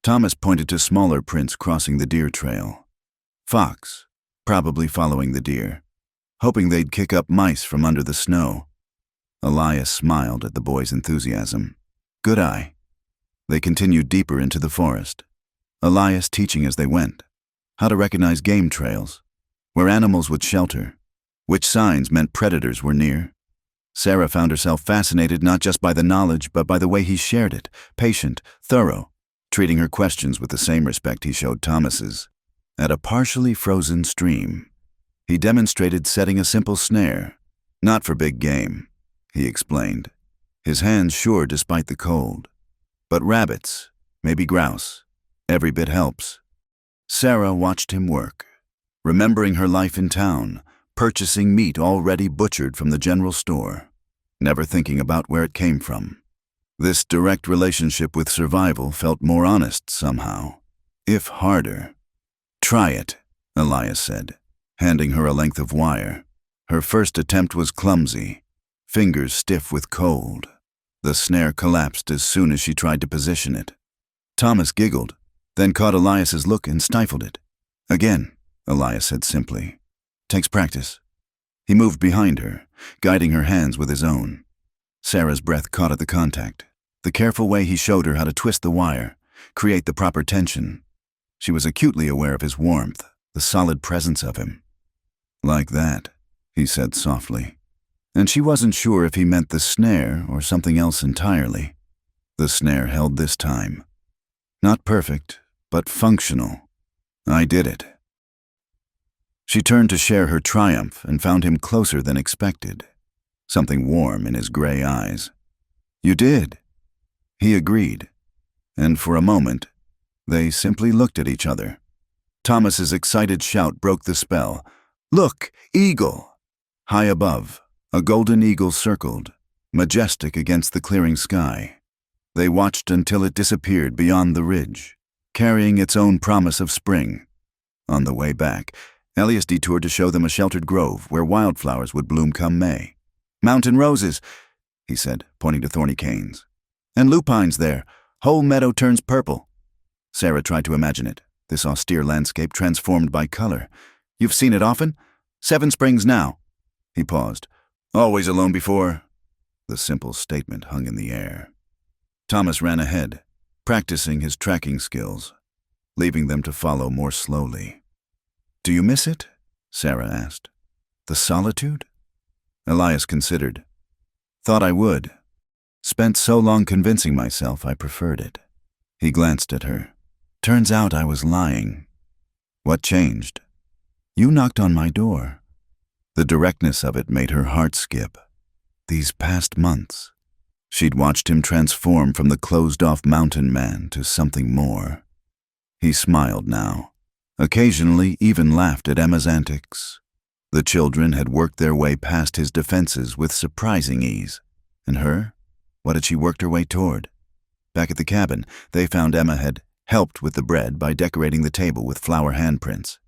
Speaker 1: Thomas pointed to smaller prints crossing the deer trail. "Fox, probably following the deer, hoping they'd kick up mice from under the snow." Elias smiled at the boy's enthusiasm. "Good eye." They continued deeper into the forest, Elias teaching as they went, how to recognize game trails, where animals would shelter, which signs meant predators were near. Sarah found herself fascinated not just by the knowledge but by the way he shared it, patient, thorough, treating her questions with the same respect he showed Thomas's. At a partially frozen stream, he demonstrated setting a simple snare, not for big game, he explained, his hands sure despite the cold. But rabbits, maybe grouse, every bit helps. Sarah watched him work, remembering her life in town, purchasing meat already butchered from the general store, never thinking about where it came from. This direct relationship with survival felt more honest somehow, if harder. "Try it," Elias said, handing her a length of wire. Her first attempt was clumsy, fingers stiff with cold. The snare collapsed as soon as she tried to position it. Thomas giggled, then caught Elias's look and stifled it. "Again," Elias said simply. "Takes practice." He moved behind her, guiding her hands with his own. Sarah's breath caught at the contact, the careful way he showed her how to twist the wire, create the proper tension. She was acutely aware of his warmth, the solid presence of him. "Like that," he said softly. And she wasn't sure if he meant the snare or something else entirely. The snare held this time. Not perfect, but functional. "I did it." She turned to share her triumph and found him closer than expected, something warm in his gray eyes. "You did." He agreed, and for a moment, they simply looked at each other. Thomas's excited shout broke the spell. "Look, eagle!" High above, a golden eagle circled, majestic against the clearing sky. They watched until it disappeared beyond the ridge, carrying its own promise of spring. On the way back, Elias detoured to show them a sheltered grove where wildflowers would bloom come May. "Mountain roses," he said, pointing to thorny canes. "And lupines there. Whole meadow turns purple." Sarah tried to imagine it, this austere landscape transformed by color. "You've seen it often?" "7 springs now." He paused. "Always alone before?" The simple statement hung in the air. Thomas ran ahead, practicing his tracking skills, leaving them to follow more slowly. "Do you miss it?" Sarah asked. "The solitude?" Elias considered. "Thought I would. Spent so long convincing myself I preferred it." He glanced at her. "Turns out I was lying." "What changed?" "You knocked on my door." The directness of it made her heart skip. These past months, she'd watched him transform from the closed-off mountain man to something more. He smiled now, occasionally even laughed at Emma's antics. The children had worked their way past his defenses with surprising ease. And her? What had she worked her way toward? Back at the cabin, they found Emma had helped with the bread by decorating the table with flower handprints.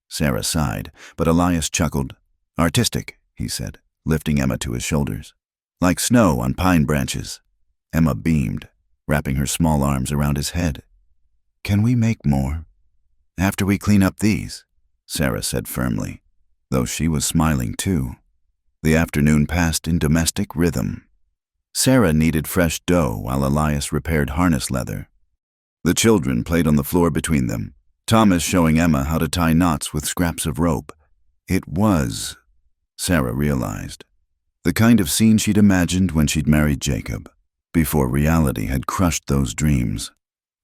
Speaker 1: Sarah sighed, but Elias chuckled. Artistic, he said, lifting Emma to his shoulders. Like snow on pine branches. Emma beamed, wrapping her small arms around his head. Can we make more? After we clean up these, Sarah said firmly, though she was smiling too. The afternoon passed in domestic rhythm. Sarah kneaded fresh dough while Elias repaired harness leather. The children played on the floor between them, Thomas showing Emma how to tie knots with scraps of rope. It was, Sarah realized, the kind of scene she'd imagined when she'd married Jacob, before reality had crushed those dreams.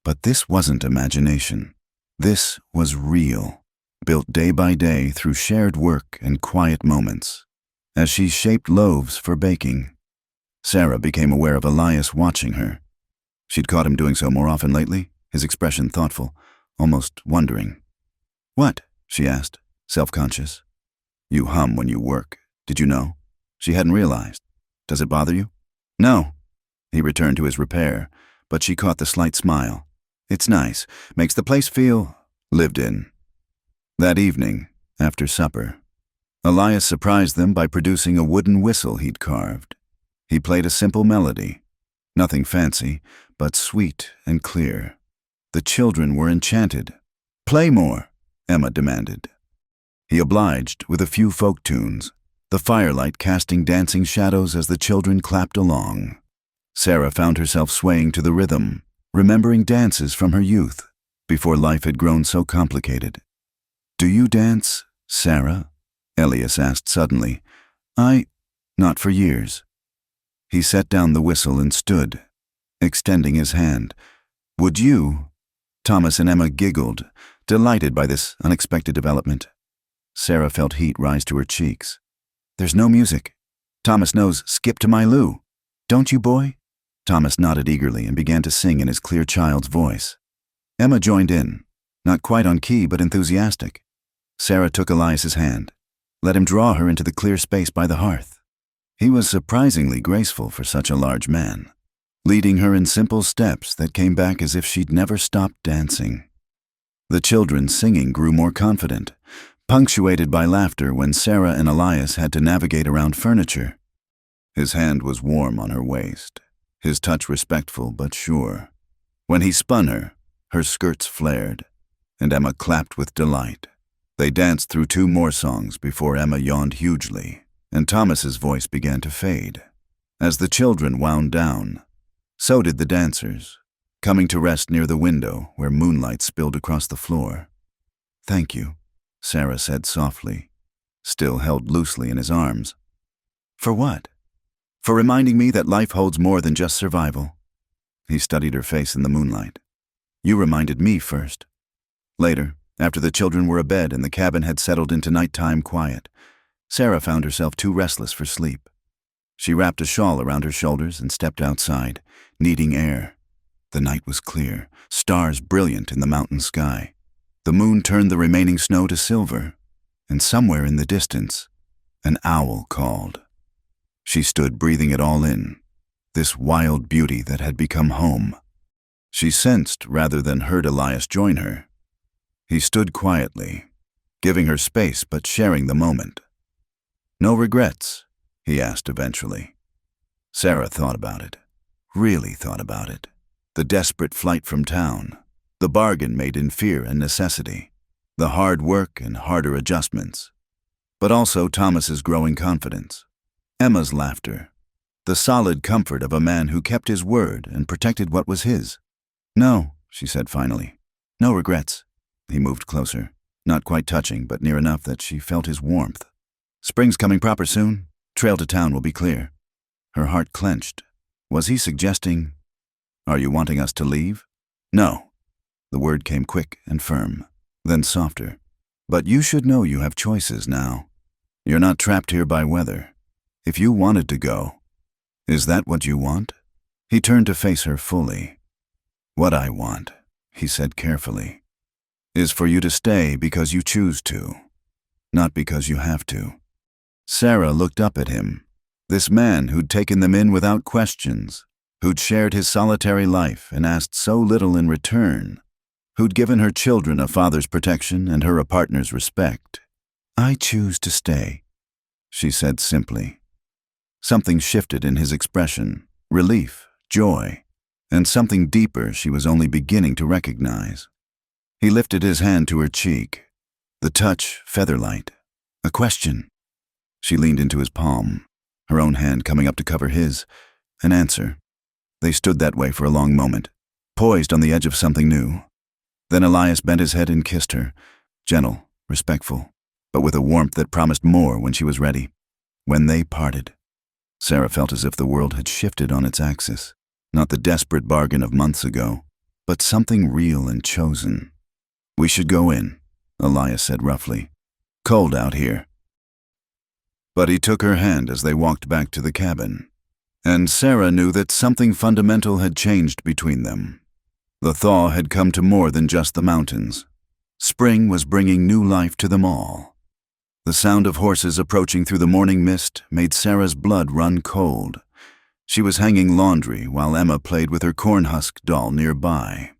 Speaker 1: But this wasn't imagination. This was real, built day by day through shared work and quiet moments. As she shaped loaves for baking, Sarah became aware of Elias watching her. She'd caught him doing so more often lately, his expression thoughtful, almost wondering. What? She asked, self-conscious. You hum when you work. Did you know? She hadn't realized. Does it bother you? No. He returned to his repair, but she caught the slight smile. It's nice. Makes the place feel lived in. That evening, after supper, Elias surprised them by producing a wooden whistle he'd carved. He played a simple melody. Nothing fancy, but sweet and clear. The children were enchanted. Play more, Emma demanded. He obliged with a few folk tunes, the firelight casting dancing shadows as the children clapped along. Sarah found herself swaying to the rhythm, remembering dances from her youth, before life had grown so complicated. Do you dance, Sarah? Elias asked suddenly. Not for years. He set down the whistle and stood, extending his hand. Would you? Thomas and Emma giggled, delighted by this unexpected development. Sarah felt heat rise to her cheeks. There's no music. Thomas knows Skip to My Lou. Don't you, boy? Thomas nodded eagerly and began to sing in his clear child's voice. Emma joined in, not quite on key but enthusiastic. Sarah took Elias's hand, let him draw her into the clear space by the hearth. He was surprisingly graceful for such a large man, leading her in simple steps that came back as if she'd never stopped dancing. The children's singing grew more confident, punctuated by laughter when Sarah and Elias had to navigate around furniture. His hand was warm on her waist, his touch respectful but sure. When he spun her, her skirts flared, and Emma clapped with delight. They danced through 2 more songs before Emma yawned hugely, and Thomas's voice began to fade. As the children wound down, so did the dancers, coming to rest near the window where moonlight spilled across the floor. Thank you, Sarah said softly, still held loosely in his arms. For what? For reminding me that life holds more than just survival. He studied her face in the moonlight. You reminded me first. Later, after the children were abed and the cabin had settled into nighttime quiet, Sarah found herself too restless for sleep. She wrapped a shawl around her shoulders and stepped outside, needing air. The night was clear, stars brilliant in the mountain sky. The moon turned the remaining snow to silver, and somewhere in the distance, an owl called. She stood breathing it all in, this wild beauty that had become home. She sensed rather than heard Elias join her. He stood quietly, giving her space but sharing the moment. No regrets, he asked eventually. Sarah thought about it, really thought about it. The desperate flight from town, the bargain made in fear and necessity, the hard work and harder adjustments, but also Thomas's growing confidence, Emma's laughter, the solid comfort of a man who kept his word and protected what was his. No, she said finally. No regrets. He moved closer, not quite touching, but near enough that she felt his warmth. Spring's coming proper soon. Trail to town will be clear. Her heart clenched. Was he suggesting, are you wanting us to leave? No. The word came quick and firm, then softer. But you should know you have choices now. You're not trapped here by weather. If you wanted to go, is that what you want? He turned to face her fully. What I want, he said carefully, is for you to stay because you choose to, not because you have to. Sarah looked up at him, this man who'd taken them in without questions, who'd shared his solitary life and asked so little in return, who'd given her children a father's protection and her a partner's respect. I choose to stay, she said simply. Something shifted in his expression, relief, joy, and something deeper she was only beginning to recognize. He lifted his hand to her cheek, the touch feather-light. A question. She leaned into his palm, her own hand coming up to cover his. An answer. They stood that way for a long moment, poised on the edge of something new. Then Elias bent his head and kissed her, gentle, respectful, but with a warmth that promised more when she was ready. When they parted, Sarah felt as if the world had shifted on its axis, not the desperate bargain of months ago, but something real and chosen. "We should go in," Elias said roughly. "Cold out here." But he took her hand as they walked back to the cabin, and Sarah knew that something fundamental had changed between them. The thaw had come to more than just the mountains. Spring was bringing new life to them all. The sound of horses approaching through the morning mist made Sarah's blood run cold. She was hanging laundry while Emma played with her cornhusk doll nearby.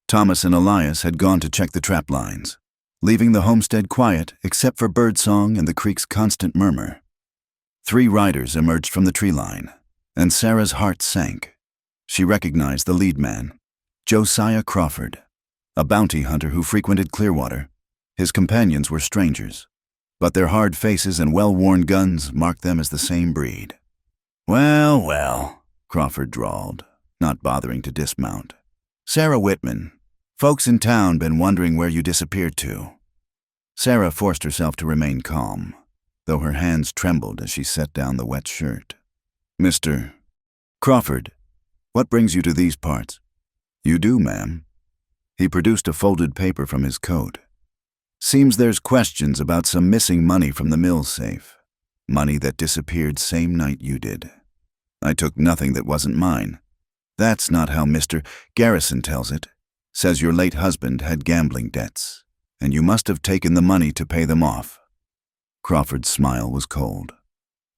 Speaker 1: Thomas and Elias had gone to check the trap lines, leaving the homestead quiet except for birdsong and the creek's constant murmur. 3 riders emerged from the tree line, and Sarah's heart sank. She recognized the lead man, Josiah Crawford, a bounty hunter who frequented Clearwater. His companions were strangers, but their hard faces and well-worn guns marked them as the same breed. "Well, well," Crawford drawled, not bothering to dismount. "Sarah Whitman. Folks in town been wondering where you disappeared to." Sarah forced herself to remain calm, though her hands trembled as she set down the wet shirt. "Mr. Crawford, what brings you to these parts?" "You do, ma'am." He produced a folded paper from his coat. "Seems there's questions about some missing money from the mill safe. Money that disappeared same night you did. I took nothing that wasn't mine. That's not how Mr. Garrison tells it. Says your late husband had gambling debts, and you must have taken the money to pay them off." Crawford's smile was cold.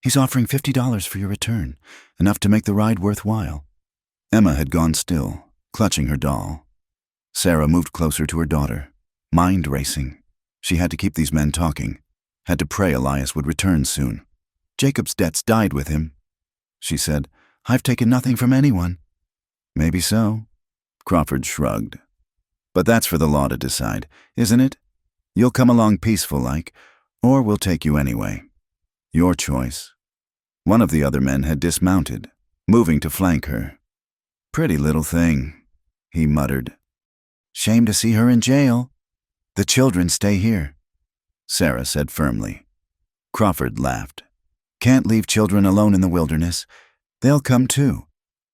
Speaker 1: "He's offering $50 for your return, enough to make the ride worthwhile." Emma had gone still, clutching her doll. Sarah moved closer to her daughter, mind racing. She had to keep these men talking, had to pray Elias would return soon. "Jacob's debts died with him," she said. "I've taken nothing from anyone." "Maybe so," Crawford shrugged. "But that's for the law to decide, isn't it? You'll come along peaceful-like, or we'll take you anyway. Your choice." One of the other men had dismounted, moving to flank her. "Pretty little thing," he muttered. "Shame to see her in jail. The children stay here," Sarah said firmly. Crawford laughed. "Can't leave children alone in the wilderness. They'll come too.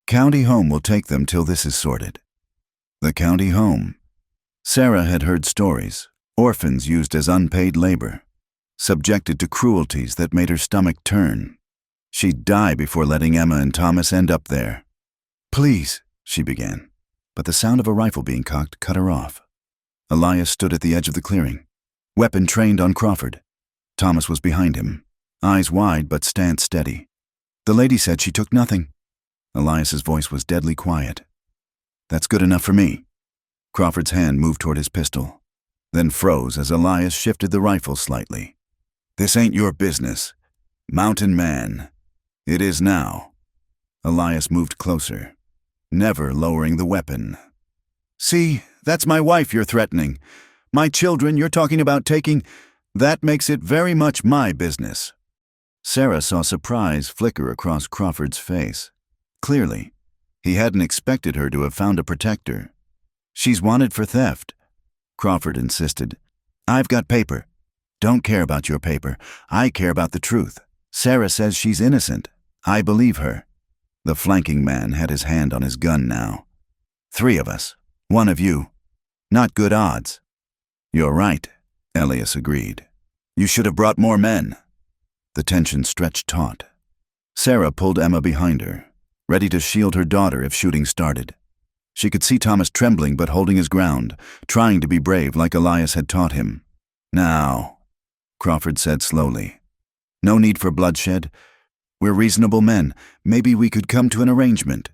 Speaker 1: County home will take them till this is sorted." The county home. Sarah had heard stories, orphans used as unpaid labor, subjected to cruelties that made her stomach turn. She'd die before letting Emma and Thomas end up there. "Please," she began, but the sound of a rifle being cocked cut her off. Elias stood at the edge of the clearing, weapon trained on Crawford. Thomas was behind him, eyes wide but stance steady. "The lady said she took nothing." Elias's voice was deadly quiet. "That's good enough for me." Crawford's hand moved toward his pistol, then froze as Elias shifted the rifle slightly. "This ain't your business. Mountain man. It is now." Elias moved closer, never lowering the weapon. "See, that's my wife you're threatening. My children you're talking about taking. That makes it very much my business." Sarah saw surprise flicker across Crawford's face. Clearly, he hadn't expected her to have found a protector. "She's wanted for theft," Crawford insisted. "I've got paper. Don't care about your paper. I care about the truth. Sarah says she's innocent. I believe her." The flanking man had his hand on his gun now. "3 of us. 1 of you. Not good odds." "You're right," Elias agreed. "You should have brought more men." The tension stretched taut. Sarah pulled Emma behind her, ready to shield her daughter if shooting started. She could see Thomas trembling but holding his ground, trying to be brave like Elias had taught him. "Now," Crawford said slowly. "No need for bloodshed. We're reasonable men. Maybe we could come to an arrangement."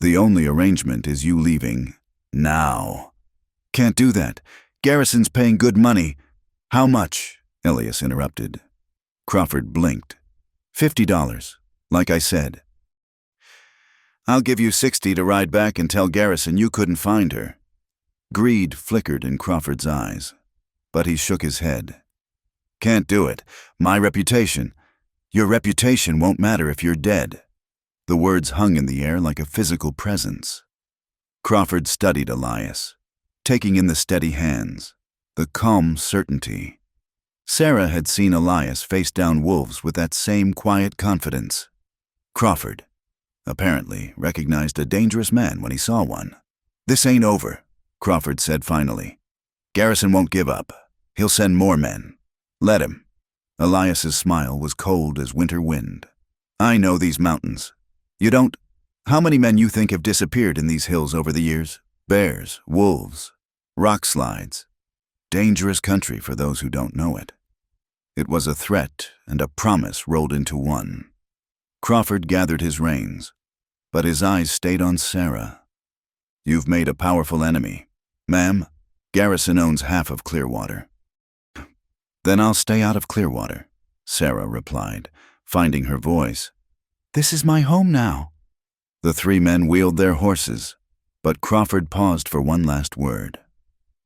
Speaker 1: "The only arrangement is you leaving. Now." "Can't do that. Garrison's paying good money." "How much?" Elias interrupted. Crawford blinked. $50, like I said. I'll give you $60 to ride back and tell Garrison you couldn't find her. Greed flickered in Crawford's eyes, but he shook his head. Can't do it. My reputation. Your reputation won't matter if you're dead. The words hung in the air like a physical presence. Crawford studied Elias, taking in the steady hands, the calm certainty. Sarah had seen Elias face down wolves with that same quiet confidence. Crawford, apparently, recognized a dangerous man when he saw one. This ain't over, Crawford said finally. Garrison won't give up. He'll send more men. Let him. Elias's smile was cold as winter wind. I know these mountains. You don't? How many men you think have disappeared in these hills over the years? Bears, wolves, rock slides. Dangerous country for those who don't know it. It was a threat and a promise rolled into one. Crawford gathered his reins, but his eyes stayed on Sarah. You've made a powerful enemy. Ma'am, Garrison owns half of Clearwater. Then I'll stay out of Clearwater, Sarah replied, finding her voice. This is my home now. The three men wheeled their horses, but Crawford paused for one last word.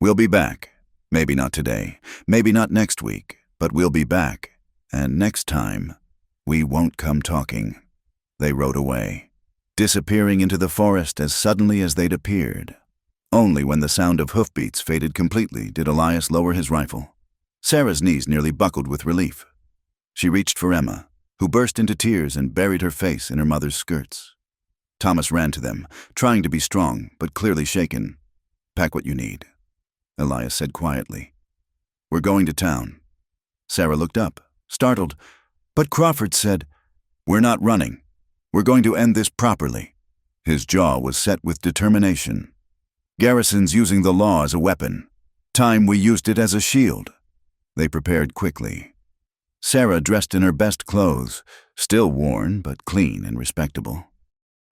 Speaker 1: We'll be back. Maybe not today, maybe not next week, but we'll be back, and next time, we won't come talking. They rode away, disappearing into the forest as suddenly as they'd appeared. Only when the sound of hoofbeats faded completely did Elias lower his rifle. Sarah's knees nearly buckled with relief. She reached for Emma, who burst into tears and buried her face in her mother's skirts. Thomas ran to them, trying to be strong, but clearly shaken. Pack what you need, Elias said quietly. We're going to town. Sarah looked up, startled, but Crawford said, We're not running. We're going to end this properly. His jaw was set with determination. Garrison's using the law as a weapon. Time we used it as a shield. They prepared quickly. Sarah dressed in her best clothes, still worn but clean and respectable.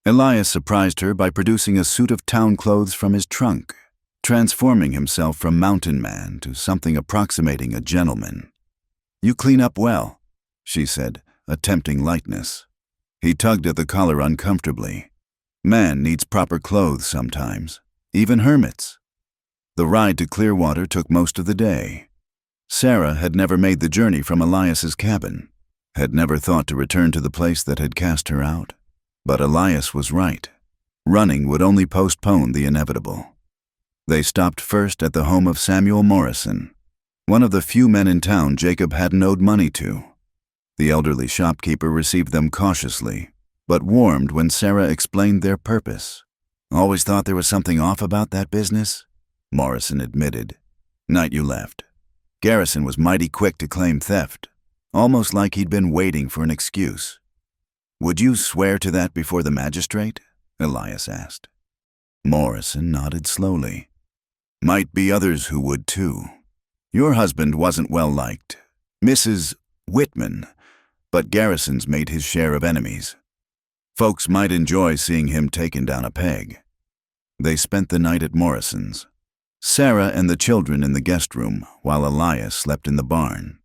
Speaker 1: Elias surprised her by producing a suit of town clothes from his trunk, transforming himself from mountain man to something approximating a gentleman. You clean up well, she said, attempting lightness. He tugged at the collar uncomfortably. Man needs proper clothes sometimes, even hermits. The ride to Clearwater took most of the day. Sarah had never made the journey from Elias's cabin, had never thought to return to the place that had cast her out. But Elias was right. Running would only postpone the inevitable. They stopped first at the home of Samuel Morrison, one of the few men in town Jacob hadn't owed money to. The elderly shopkeeper received them cautiously, but warmed when Sarah explained their purpose. Always thought there was something off about that business, Morrison admitted. Night you left. Garrison was mighty quick to claim theft, almost like he'd been waiting for an excuse. Would you swear to that before the magistrate? Elias asked. Morrison nodded slowly. Might be others who would too. Your husband wasn't well liked, Mrs. Whitman, but Garrison's made his share of enemies. Folks might enjoy seeing him taken down a peg. They spent the night at Morrison's. Sarah and the children in the guest room, while Elias slept in the barn.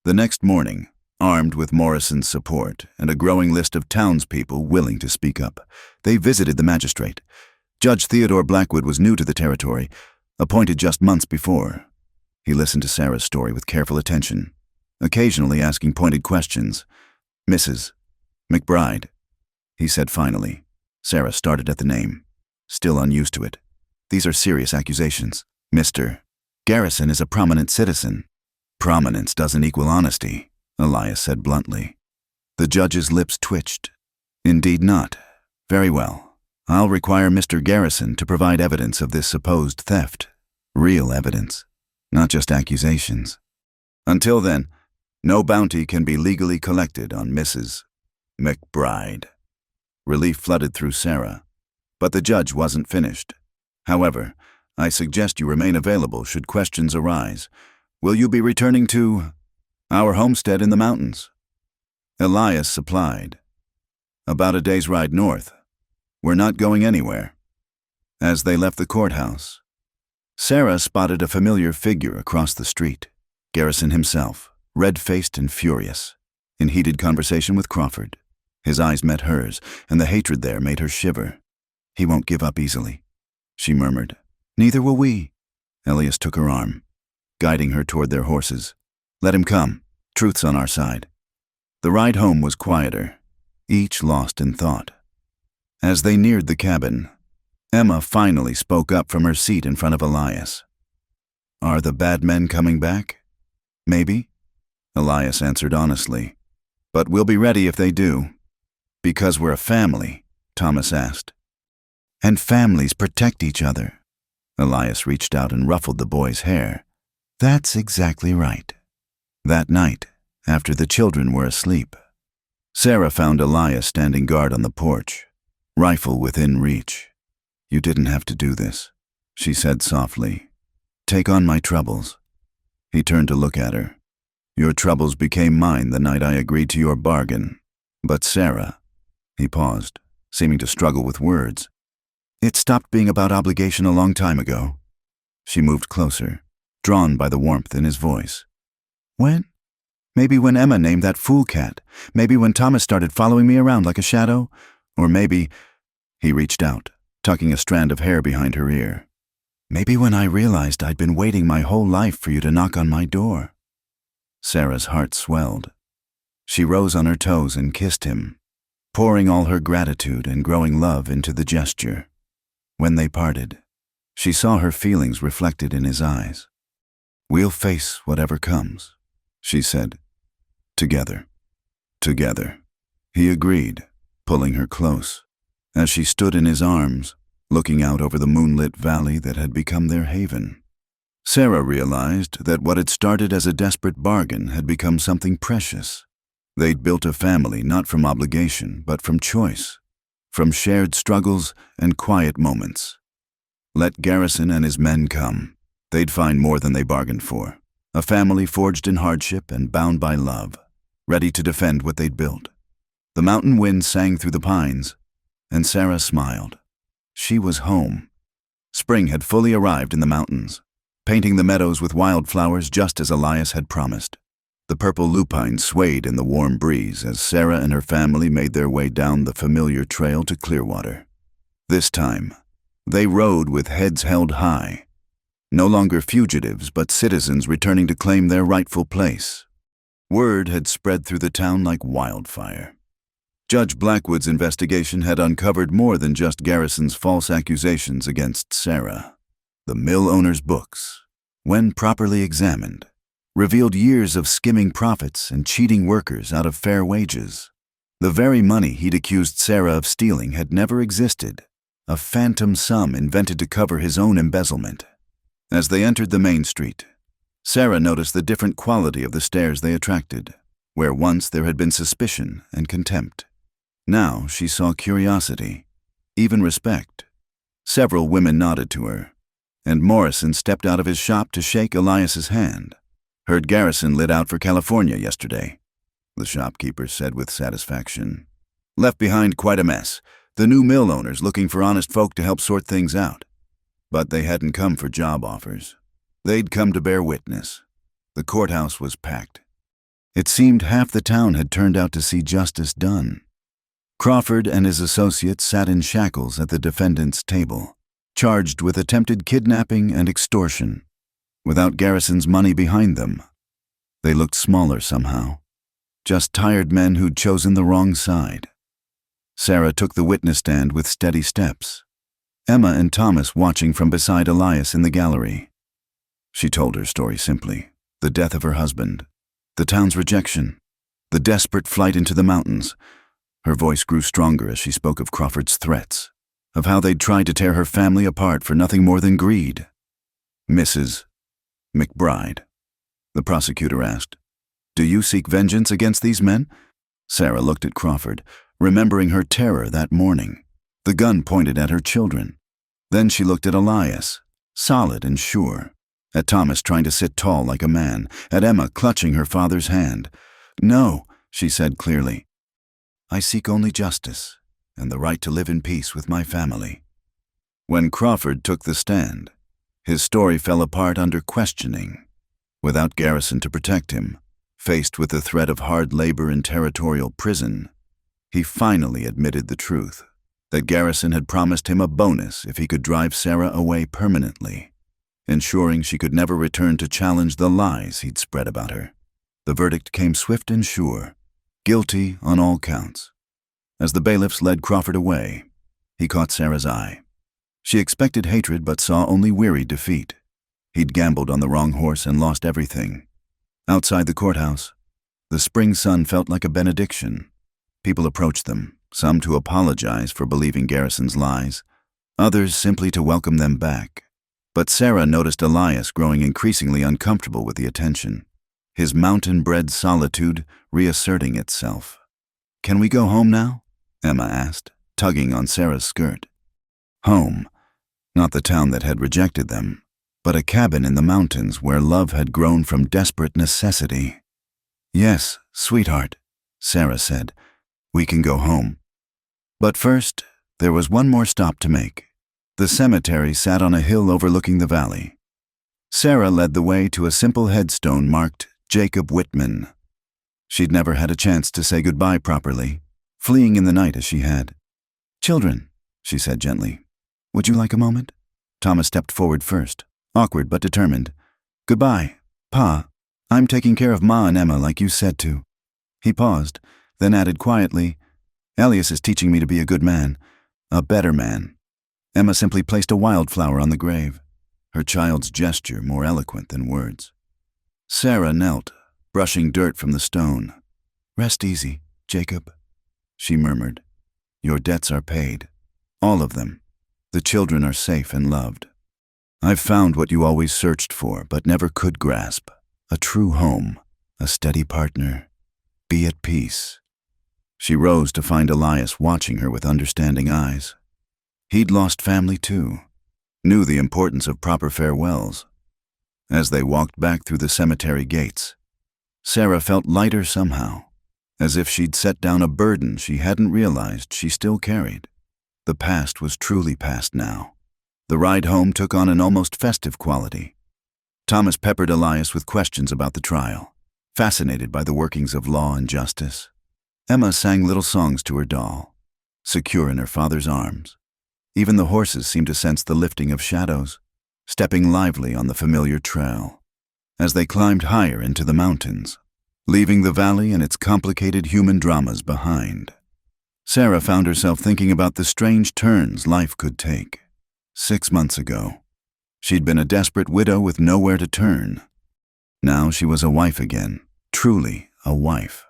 Speaker 1: The next morning, armed with Morrison's support and a growing list of townspeople willing to speak up, they visited the magistrate. Judge Theodore Blackwood was new to the territory, appointed just months before. He listened to Sarah's story with careful attention, occasionally asking pointed questions. Mrs. McBride, he said finally. Sarah started at the name, still unused to it. These are serious accusations. Mr. Garrison is a prominent citizen. Prominence doesn't equal honesty, Elias said bluntly. The judge's lips twitched. Indeed not. Very well. I'll require Mr. Garrison to provide evidence of this supposed theft. Real evidence, not just accusations. Until then, no bounty can be legally collected on Mrs. McBride. Relief flooded through Sarah, but the judge wasn't finished. However, I suggest you remain available should questions arise. Will you be returning to our homestead in the mountains? Elias supplied. About a day's ride north. We're not going anywhere. As they left the courthouse, Sarah spotted a familiar figure across the street. Garrison himself, red-faced and furious. in heated conversation with Crawford. His eyes met hers, and the hatred there made her shiver. "He won't give up easily," she murmured. "Neither will we." Elias took her arm, guiding her toward their horses. "Let him come. Truth's on our side." The ride home was quieter, each lost in thought. As they neared the cabin, Emma finally spoke up from her seat in front of Elias. "Are the bad men coming back?" "Maybe," Elias answered honestly. "But we'll be ready if they do." "Because we're a family?" Thomas asked. "And families protect each other." Elias reached out and ruffled the boy's hair. "That's exactly right." That night, after the children were asleep, Sarah found Elias standing guard on the porch, rifle within reach. "You didn't have to do this," she said softly. "Take on my troubles." He turned to look at her. "Your troubles became mine the night I agreed to your bargain. But Sarah," he paused, seeming to struggle with words. "It stopped being about obligation a long time ago." She moved closer, drawn by the warmth in his voice. "When? Maybe when Emma named that fool cat. Maybe when Thomas started following me around like a shadow. Or maybe—" He reached out, tucking a strand of hair behind her ear. "Maybe when I realized I'd been waiting my whole life for you to knock on my door." Sarah's heart swelled. She rose on her toes and kissed him, pouring all her gratitude and growing love into the gesture. When they parted, she saw her feelings reflected in his eyes. "We'll face whatever comes," she said. "Together." "Together," he agreed, pulling her close, as she stood in his arms, looking out over the moonlit valley that had become their haven. Sarah realized that what had started as a desperate bargain had become something precious. They'd built a family not from obligation, but from choice, from shared struggles and quiet moments. Let Garrison and his men come. They'd find more than they bargained for. A family forged in hardship and bound by love, ready to defend what they'd built. The mountain wind sang through the pines, and Sarah smiled. She was home. Spring had fully arrived in the mountains, painting the meadows with wildflowers just as Elias had promised. The purple lupine swayed in the warm breeze as Sarah and her family made their way down the familiar trail to Clearwater. This time, they rode with heads held high, no longer fugitives but citizens returning to claim their rightful place. Word had spread through the town like wildfire. Judge Blackwood's investigation had uncovered more than just Garrison's false accusations against Sarah. The mill owner's books, when properly examined, revealed years of skimming profits and cheating workers out of fair wages. The very money he'd accused Sarah of stealing had never existed, a phantom sum invented to cover his own embezzlement. As they entered the main street, Sarah noticed the different quality of the stares they attracted, where once there had been suspicion and contempt. Now she saw curiosity, even respect. Several women nodded to her, and Morrison stepped out of his shop to shake Elias's hand. "Heard Garrison lit out for California yesterday," the shopkeeper said with satisfaction. "Left behind quite a mess. The new mill owners looking for honest folk to help sort things out. But they hadn't come for job offers. They'd come to bear witness. The courthouse was packed. It seemed half the town had turned out to see justice done. Crawford and his associates sat in shackles at the defendant's table, charged with attempted kidnapping and extortion. Without Garrison's money behind them, they looked smaller somehow, just tired men who'd chosen the wrong side. Sarah took the witness stand with steady steps, Emma and Thomas watching from beside Elias in the gallery. She told her story simply: the death of her husband, the town's rejection, the desperate flight into the mountains. Her voice grew stronger as she spoke of Crawford's threats, of how they'd tried to tear her family apart for nothing more than greed. "Mrs. McBride," the prosecutor asked, "do you seek vengeance against these men?" Sarah looked at Crawford, remembering her terror that morning, the gun pointed at her children. Then she looked at Elias, solid and sure, at Thomas trying to sit tall like a man, at Emma clutching her father's hand. "No," she said clearly. "I seek only justice and the right to live in peace with my family." When Crawford took the stand, his story fell apart under questioning. Without Garrison to protect him, Faced with the threat of hard labor in territorial prison, he finally admitted the truth, that Garrison had promised him a bonus if he could drive Sarah away permanently, ensuring she could never return to challenge the lies he'd spread about her. The verdict came swift and sure, guilty on all counts. As the bailiffs led Crawford away, he caught Sarah's eye. She expected hatred but saw only weary defeat. He'd gambled on the wrong horse and lost everything. Outside the courthouse, the spring sun felt like a benediction. People approached them, some to apologize for believing Garrison's lies, others simply to welcome them back. But Sarah noticed Elias growing increasingly uncomfortable with the attention, his mountain-bred solitude reasserting itself. "Can we go home now?" Emma asked, tugging on Sarah's skirt. Home, not the town that had rejected them, but a cabin in the mountains where love had grown from desperate necessity. "Yes, sweetheart," Sarah said. "We can go home." But first, there was one more stop to make. The cemetery sat on a hill overlooking the valley. Sarah led the way to a simple headstone marked Jacob Whitman. She'd never had a chance to say goodbye properly, fleeing in the night as she had. "Children," she said gently, "would you like a moment?" Thomas stepped forward first, awkward but determined. "Goodbye, Pa. I'm taking care of Ma and Emma like you said to." He paused, then added quietly, "Elias is teaching me to be a good man, a better man." Emma simply placed a wildflower on the grave, her child's gesture more eloquent than words. Sarah knelt, brushing dirt from the stone. "Rest easy, Jacob," she murmured. "Your debts are paid. All of them. The children are safe and loved. I've found what you always searched for but never could grasp, a true home, a steady partner. Be at peace." She rose to find Elias watching her with understanding eyes. He'd lost family too, knew the importance of proper farewells. As they walked back through the cemetery gates, Sarah felt lighter somehow, as if she'd set down a burden she hadn't realized she still carried. The past was truly past now. The ride home took on an almost festive quality. Thomas peppered Elias with questions about the trial, fascinated by the workings of law and justice. Emma sang little songs to her doll, secure in her father's arms. Even the horses seemed to sense the lifting of shadows, stepping lively on the familiar trail. As they climbed higher into the mountains, leaving the valley and its complicated human dramas behind, Sarah found herself thinking about the strange turns life could take. 6 months ago, she'd been a desperate widow with nowhere to turn. Now she was a wife again, truly a wife.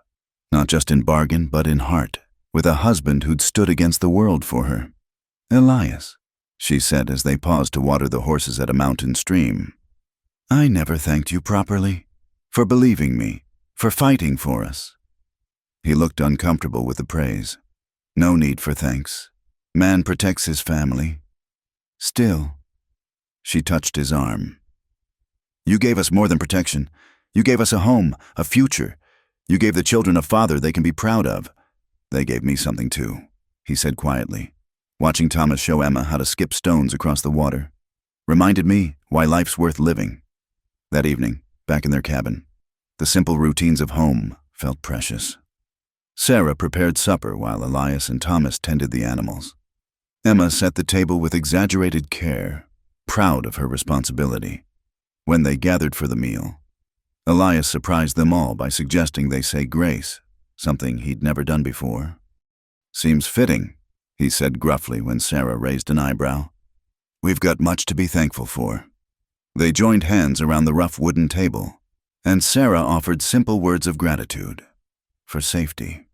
Speaker 1: Not just in bargain, but in heart, with a husband who'd stood against the world for her. "Elias," she said as they paused to water the horses at a mountain stream, "I never thanked you properly. For believing me, for fighting for us." He looked uncomfortable with the praise. "No need for thanks. Man protects his family." "Still," she touched his arm. "You gave us more than protection. You gave us a home, a future. You gave the children a father they can be proud of. They gave me something too," he said quietly, watching Thomas show Emma how to skip stones across the water. "Reminded me why life's worth living." That evening, back in their cabin, the simple routines of home felt precious. Sarah prepared supper while Elias and Thomas tended the animals. Emma set the table with exaggerated care, proud of her responsibility. When they gathered for the meal, Elias surprised them all by suggesting they say grace, something he'd never done before. "Seems fitting," he said gruffly when Sarah raised an eyebrow. "We've got much to be thankful for." They joined hands around the rough wooden table, and Sarah offered simple words of gratitude. For safety,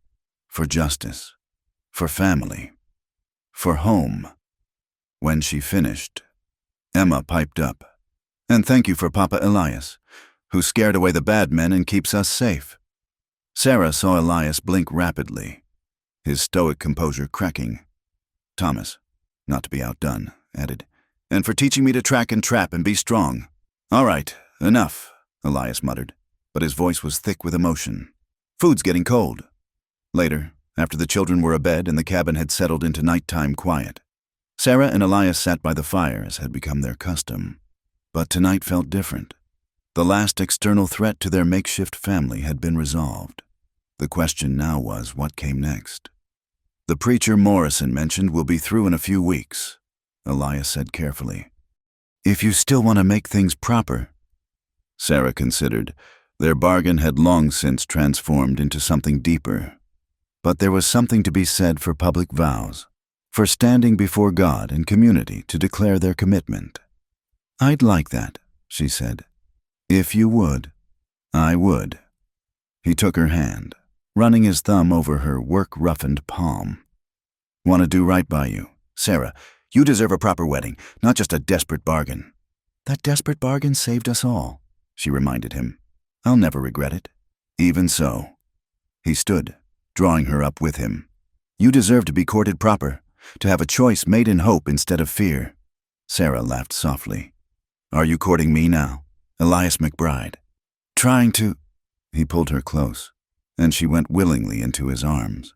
Speaker 1: for justice, for family, for home. When she finished, Emma piped up, "And thank you for Papa Elias, who scared away the bad men and keeps us safe." Sarah saw Elias blink rapidly, his stoic composure cracking. Thomas, not to be outdone, added, "And for teaching me to track and trap and be strong." "All right, enough," Elias muttered, but his voice was thick with emotion. "Food's getting cold." Later, after the children were abed and the cabin had settled into nighttime quiet, Sarah and Elias sat by the fire as had become their custom. But tonight felt different. The last external threat to their makeshift family had been resolved. The question now was, what came next? "The preacher Morrison mentioned will be through in a few weeks," Elias said carefully. "If you still want to make things proper." Sarah considered. Their bargain had long since transformed into something deeper. But there was something to be said for public vows, for standing before God and community to declare their commitment. "I'd like that," she said. "If you would." "I would." He took her hand, running his thumb over her work-roughened palm. "Want to do right by you. Sarah, you deserve a proper wedding, not just a desperate bargain." "That desperate bargain saved us all," she reminded him. "I'll never regret it." "Even so." He stood, drawing her up with him. "You deserve to be courted proper, to have a choice made in hope instead of fear." Sarah laughed softly. "Are you courting me now, Elias McBride?" "Trying to—" He pulled her close, and she went willingly into his arms.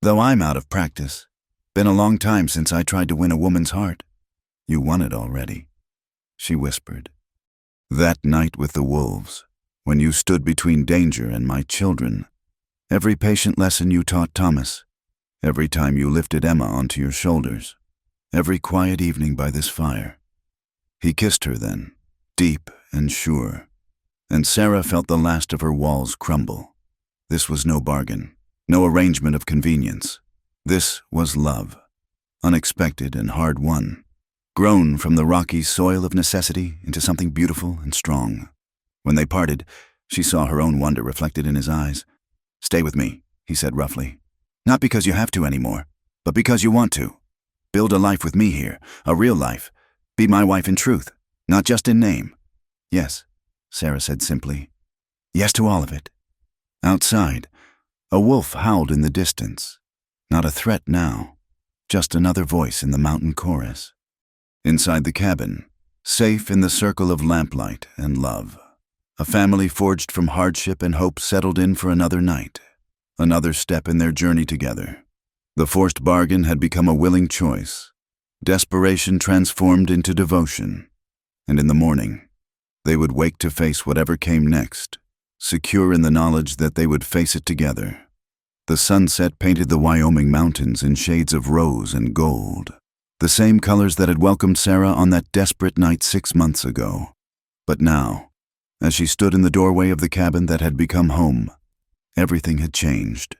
Speaker 1: "Though I'm out of practice. Been a long time since I tried to win a woman's heart." "You won it already," she whispered. "That night with the wolves, when you stood between danger and my children. Every patient lesson you taught Thomas. Every time you lifted Emma onto your shoulders. Every quiet evening by this fire." He kissed her then, deep and sure, and Sarah felt the last of her walls crumble. This was no bargain, no arrangement of convenience. This was love, unexpected and hard-won, grown from the rocky soil of necessity into something beautiful and strong. When they parted, she saw her own wonder reflected in his eyes. "Stay with me," he said roughly. "Not because you have to anymore, but because you want to. Build a life with me here, a real life. Be my wife in truth, not just in name." "Yes," Sarah said simply. "Yes to all of it." Outside, a wolf howled in the distance. Not a threat now, just another voice in the mountain chorus. Inside the cabin, safe in the circle of lamplight and love, a family forged from hardship and hope settled in for another night, another step in their journey together. The forced bargain had become a willing choice, desperation transformed into devotion, and in the morning, they would wake to face whatever came next, secure in the knowledge that they would face it together. The sunset painted the Wyoming mountains in shades of rose and gold, the same colors that had welcomed Sarah on that desperate night 6 months ago. But now, as she stood in the doorway of the cabin that had become home, everything had changed.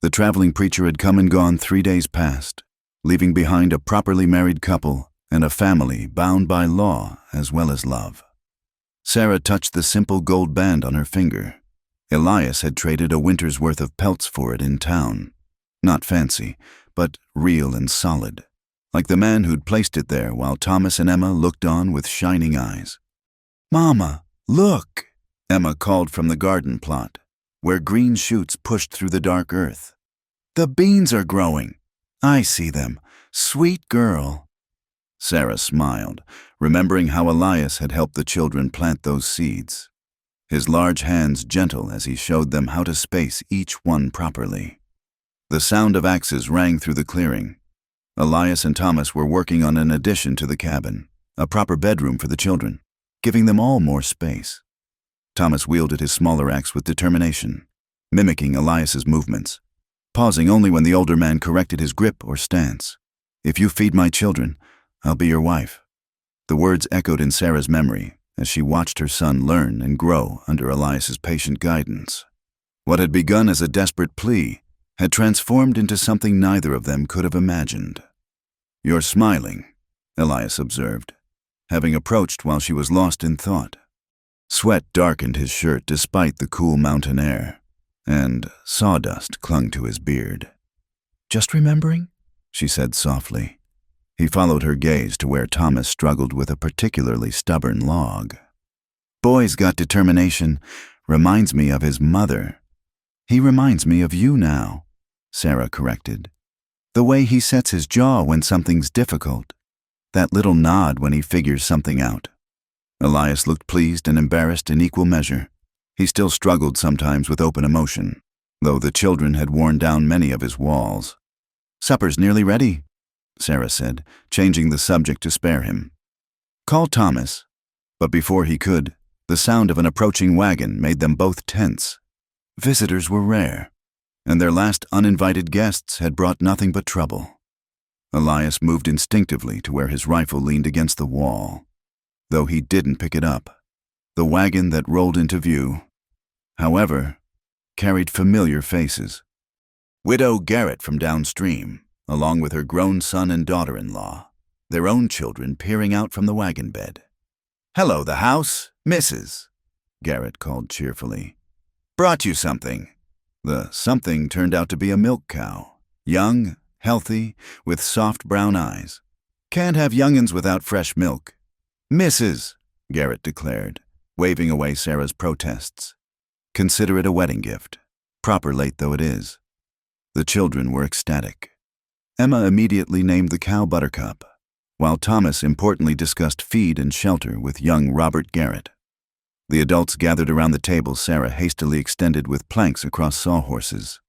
Speaker 1: The traveling preacher had come and gone 3 days past, leaving behind a properly married couple and a family bound by law as well as love. Sarah touched the simple gold band on her finger. Elias had traded a winter's worth of pelts for it in town. Not fancy, but real and solid, like the man who'd placed it there while Thomas and Emma looked on with shining eyes. "Mama, look!" Emma called from the garden plot, where green shoots pushed through the dark earth. "The beans are growing. I see them. Sweet girl." Sarah smiled, remembering how Elias had helped the children plant those seeds, his large hands gentle as he showed them how to space each one properly. The sound of axes rang through the clearing. Elias and Thomas were working on an addition to the cabin, a proper bedroom for the children, giving them all more space. Thomas wielded his smaller axe with determination, mimicking Elias's movements, pausing only when the older man corrected his grip or stance. "If you feed my children, I'll be your wife." The words echoed in Sarah's memory as she watched her son learn and grow under Elias's patient guidance. What had begun as a desperate plea had transformed into something neither of them could have imagined. "You're smiling," Elias observed, having approached while she was lost in thought. Sweat darkened his shirt despite the cool mountain air, and sawdust clung to his beard. "Just remembering?" she said softly. He followed her gaze to where Thomas struggled with a particularly stubborn log. "Boy's got determination. Reminds me of his mother." "He reminds me of you now," Sarah corrected. "The way he sets his jaw when something's difficult. That little nod when he figures something out." Elias looked pleased and embarrassed in equal measure. He still struggled sometimes with open emotion, though the children had worn down many of his walls. "Supper's nearly ready," Sarah said, changing the subject to spare him. "Call Thomas." But before he could, The sound of an approaching wagon made them both tense. Visitors were rare, and their last uninvited guests had brought nothing but trouble. Elias moved instinctively to where his rifle leaned against the wall, though he didn't pick it up. The wagon that rolled into view, however, carried familiar faces. Widow Garrett from downstream, along with her grown son and daughter-in-law, their own children peering out from the wagon bed. "Hello, the house, Mrs." Garrett called cheerfully. "Brought you something." The something turned out to be a milk cow, young, healthy, with soft brown eyes. "Can't have young'uns without fresh milk." "Mrs.," Garrett declared, waving away Sarah's protests. "Consider it a wedding gift, proper late though it is." The children were ecstatic. Emma immediately named the cow Buttercup, while Thomas importantly discussed feed and shelter with young Robert Garrett. The adults gathered around the table Sarah hastily extended with planks across sawhorses,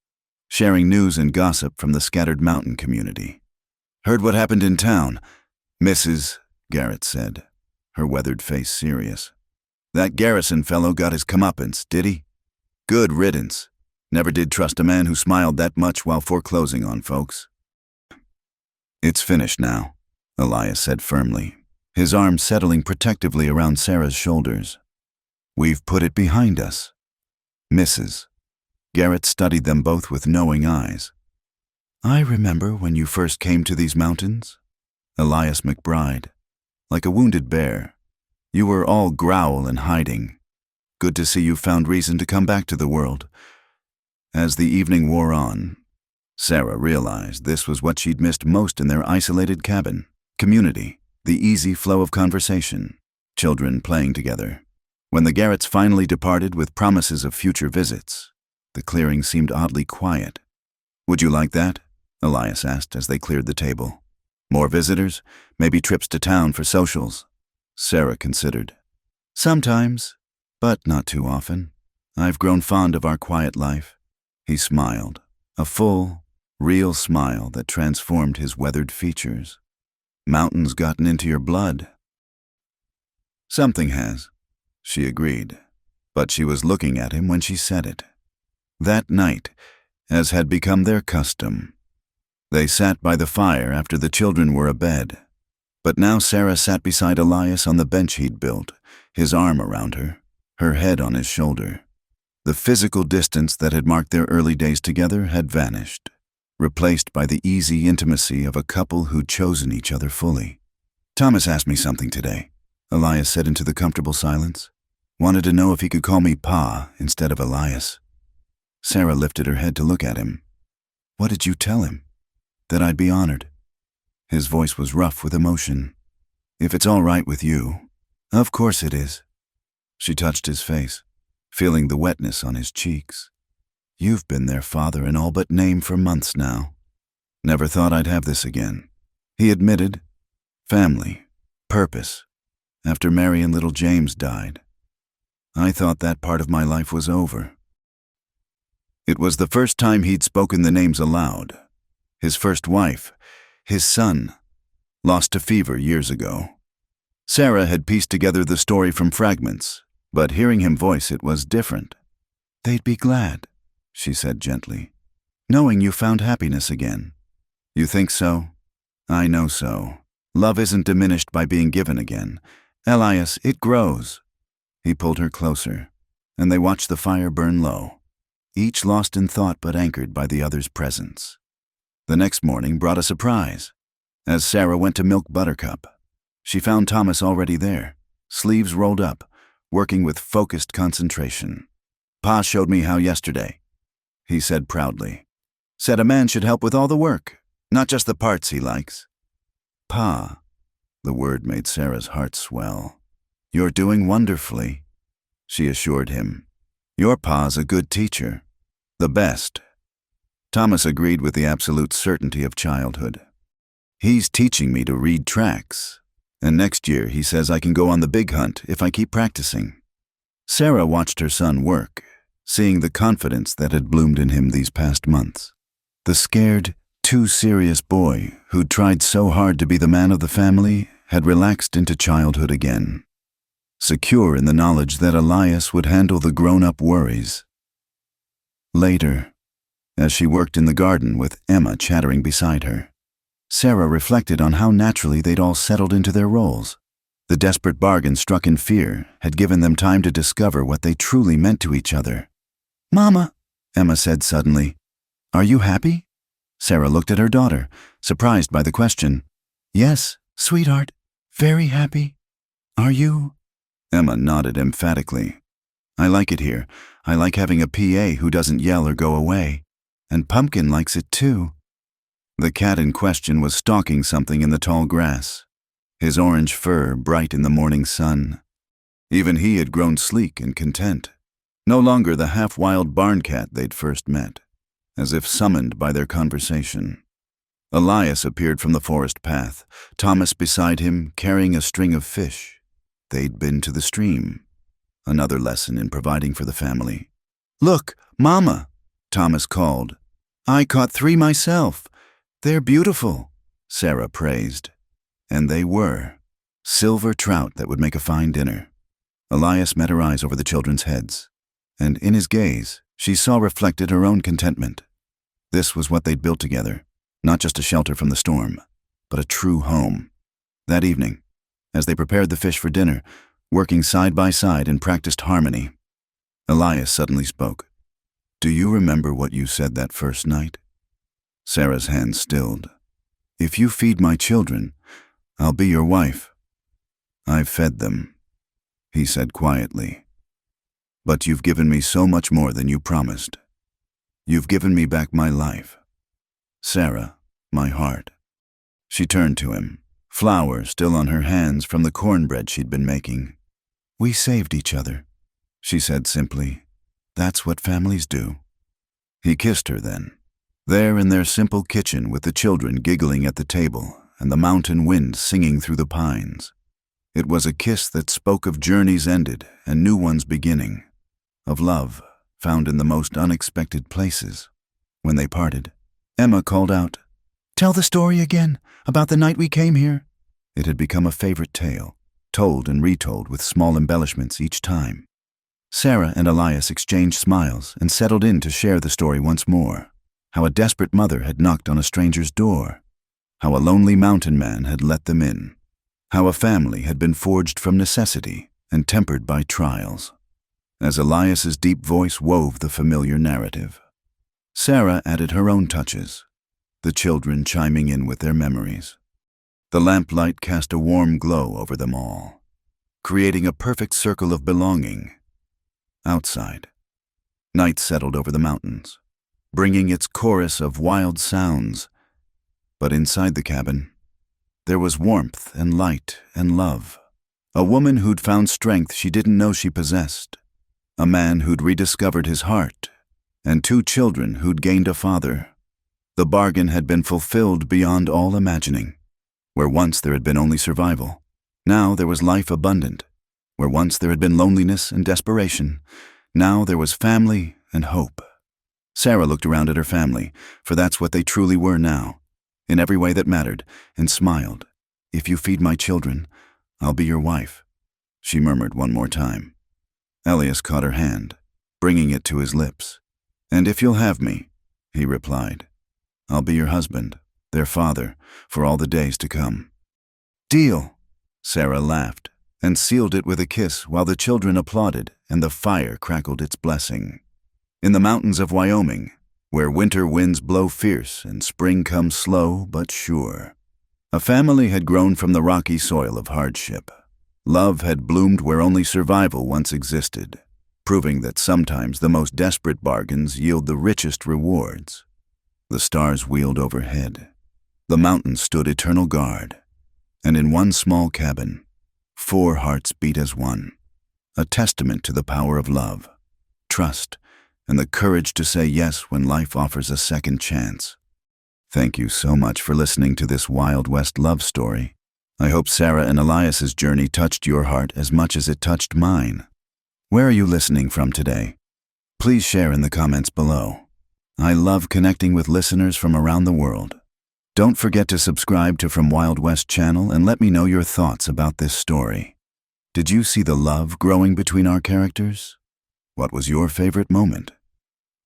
Speaker 1: sharing news and gossip from the scattered mountain community. "Heard what happened in town, Mrs., Garrett said, her weathered face serious. "That Garrison fellow got his comeuppance, did he? Good riddance. Never did trust a man who smiled that much while foreclosing on folks." "It's finished now," Elias said firmly, his arm settling protectively around Sarah's shoulders. "We've put it behind us." "Mrs." Garrett studied them both with knowing eyes. "I remember when you first came to these mountains, Elias McBride, like a wounded bear. You were all growl and hiding. Good to see you found reason to come back to the world." As the evening wore on, Sarah realized this was what she'd missed most in their isolated cabin: community, the easy flow of conversation, children playing together. When the Garretts finally departed with promises of future visits, the clearing seemed oddly quiet. "Would you like that?" Elias asked as they cleared the table. "More visitors? Maybe trips to town for socials?" Sarah considered. "Sometimes, but not too often. I've grown fond of our quiet life." He smiled, a full, real smile that transformed his weathered features. "Mountains gotten into your blood?" "Something has," she agreed, but she was looking at him when she said it. That night, as had become their custom, they sat by the fire after the children were abed. But now Sarah sat beside Elias on the bench he'd built, his arm around her, her head on his shoulder. The physical distance that had marked their early days together had vanished, replaced by the easy intimacy of a couple who'd chosen each other fully. "Thomas asked me something today," Elias said into the comfortable silence. "Wanted to know if he could call me Pa instead of Elias." Sarah lifted her head to look at him. "What did you tell him?" "That I'd be honored." His voice was rough with emotion. "If it's all right with you." "Of course it is." She touched his face, feeling the wetness on his cheeks. "You've been their father in all but name for months now." "Never thought I'd have this again," he admitted. "Family, purpose. After Mary and little James died, I thought that part of my life was over." It was the first time he'd spoken the names aloud. His first wife, his son, lost to fever years ago. Sarah had pieced together the story from fragments, but hearing him voice it was different. "They'd be glad," she said gently, "knowing you found happiness again." "You think so?" "I know so. Love isn't diminished by being given again. Elias, it grows." He pulled her closer, and they watched the fire burn low, each lost in thought but anchored by the other's presence. The next morning brought a surprise. As Sarah went to milk Buttercup, she found Thomas already there, sleeves rolled up, working with focused concentration. "Pa showed me how yesterday," he said proudly. "Said a man should help with all the work, not just the parts he likes." "Pa," the word made Sarah's heart swell. "You're doing wonderfully," she assured him. "Your pa's a good teacher. The best." Thomas agreed with the absolute certainty of childhood. "He's teaching me to read tracks, and next year he says I can go on the big hunt if I keep practicing." Sarah watched her son work, seeing the confidence that had bloomed in him these past months. The scared, too serious boy who'd tried so hard to be the man of the family had relaxed into childhood again. secure in the knowledge that Elias would handle the grown-up worries. Later, as she worked in the garden with Emma chattering beside her, Sarah reflected on how naturally they'd all settled into their roles. The desperate bargain struck in fear had given them time to discover what they truly meant to each other. "Mama," Emma said suddenly, "are you happy?" Sarah looked at her daughter, surprised by the question. "Yes, sweetheart, very happy. Are you?" Emma nodded emphatically. "I like it here. I like having a PA who doesn't yell or go away. And Pumpkin likes it too." The cat in question was stalking something in the tall grass, his orange fur bright in the morning sun. Even he had grown sleek and content, no longer the half-wild barn cat they'd first met, as if summoned by their conversation. Elias appeared from the forest path, Thomas beside him carrying a string of fish. They'd been to the stream. Another lesson in providing for the family. "Look, Mama," Thomas called. "I caught 3 myself. They're beautiful," Sarah praised. And they were. Silver trout that would make a fine dinner. Elias met her eyes over the children's heads, and in his gaze, she saw reflected her own contentment. This was what they'd built together, not just a shelter from the storm, but a true home. That evening, as they prepared the fish for dinner, working side by side in practiced harmony, Elias suddenly spoke. "Do you remember what you said that first night?" Sarah's hand stilled. "If you feed my children, I'll be your wife." "I've fed them," he said quietly. "But you've given me so much more than you promised. You've given me back my life. Sarah, my heart." She turned to him, flour still on her hands from the cornbread she'd been making. "We saved each other," she said simply. "That's what families do." He kissed her then, there in their simple kitchen with the children giggling at the table and the mountain wind singing through the pines. It was a kiss that spoke of journeys ended and new ones beginning, of love found in the most unexpected places. When they parted, Emma called out, "Tell the story again, about the night we came here." It had become a favorite tale, told and retold with small embellishments each time. Sarah and Elias exchanged smiles and settled in to share the story once more, how a desperate mother had knocked on a stranger's door, how a lonely mountain man had let them in, how a family had been forged from necessity and tempered by trials. As Elias's deep voice wove the familiar narrative, Sarah added her own touches, the children chiming in with their memories. The lamplight cast a warm glow over them all, creating a perfect circle of belonging. Outside, night settled over the mountains, bringing its chorus of wild sounds. But inside the cabin, there was warmth and light and love. A woman who'd found strength she didn't know she possessed. A man who'd rediscovered his heart. And 2 children who'd gained a father. The bargain had been fulfilled beyond all imagining. Where once there had been only survival, now there was life abundant. Where once there had been loneliness and desperation, now there was family and hope. Sarah looked around at her family, for that's what they truly were now, in every way that mattered, and smiled. "If you feed my children, I'll be your wife," she murmured one more time. Elias caught her hand, bringing it to his lips. "And if you'll have me," he replied, "I'll be your husband, their father, for all the days to come." "Deal," Sarah laughed, and sealed it with a kiss while the children applauded and the fire crackled its blessing. In the mountains of Wyoming, where winter winds blow fierce and spring comes slow but sure, a family had grown from the rocky soil of hardship. Love had bloomed where only survival once existed, proving that sometimes the most desperate bargains yield the richest rewards. The stars wheeled overhead. The mountains stood eternal guard. And in one small cabin, 4 hearts beat as one, a testament to the power of love, trust, and the courage to say yes when life offers a second chance. Thank you so much for listening to this Wild West love story. I hope Sarah and Elias's journey touched your heart as much as it touched mine. Where are you listening from today? Please share in the comments below. I love connecting with listeners from around the world. Don't forget to subscribe to From Wild West channel and let me know your thoughts about this story. Did you see the love growing between our characters? What was your favorite moment?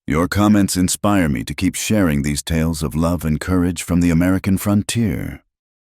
Speaker 1: Your comments inspire me to keep sharing these tales of love and courage from the American frontier.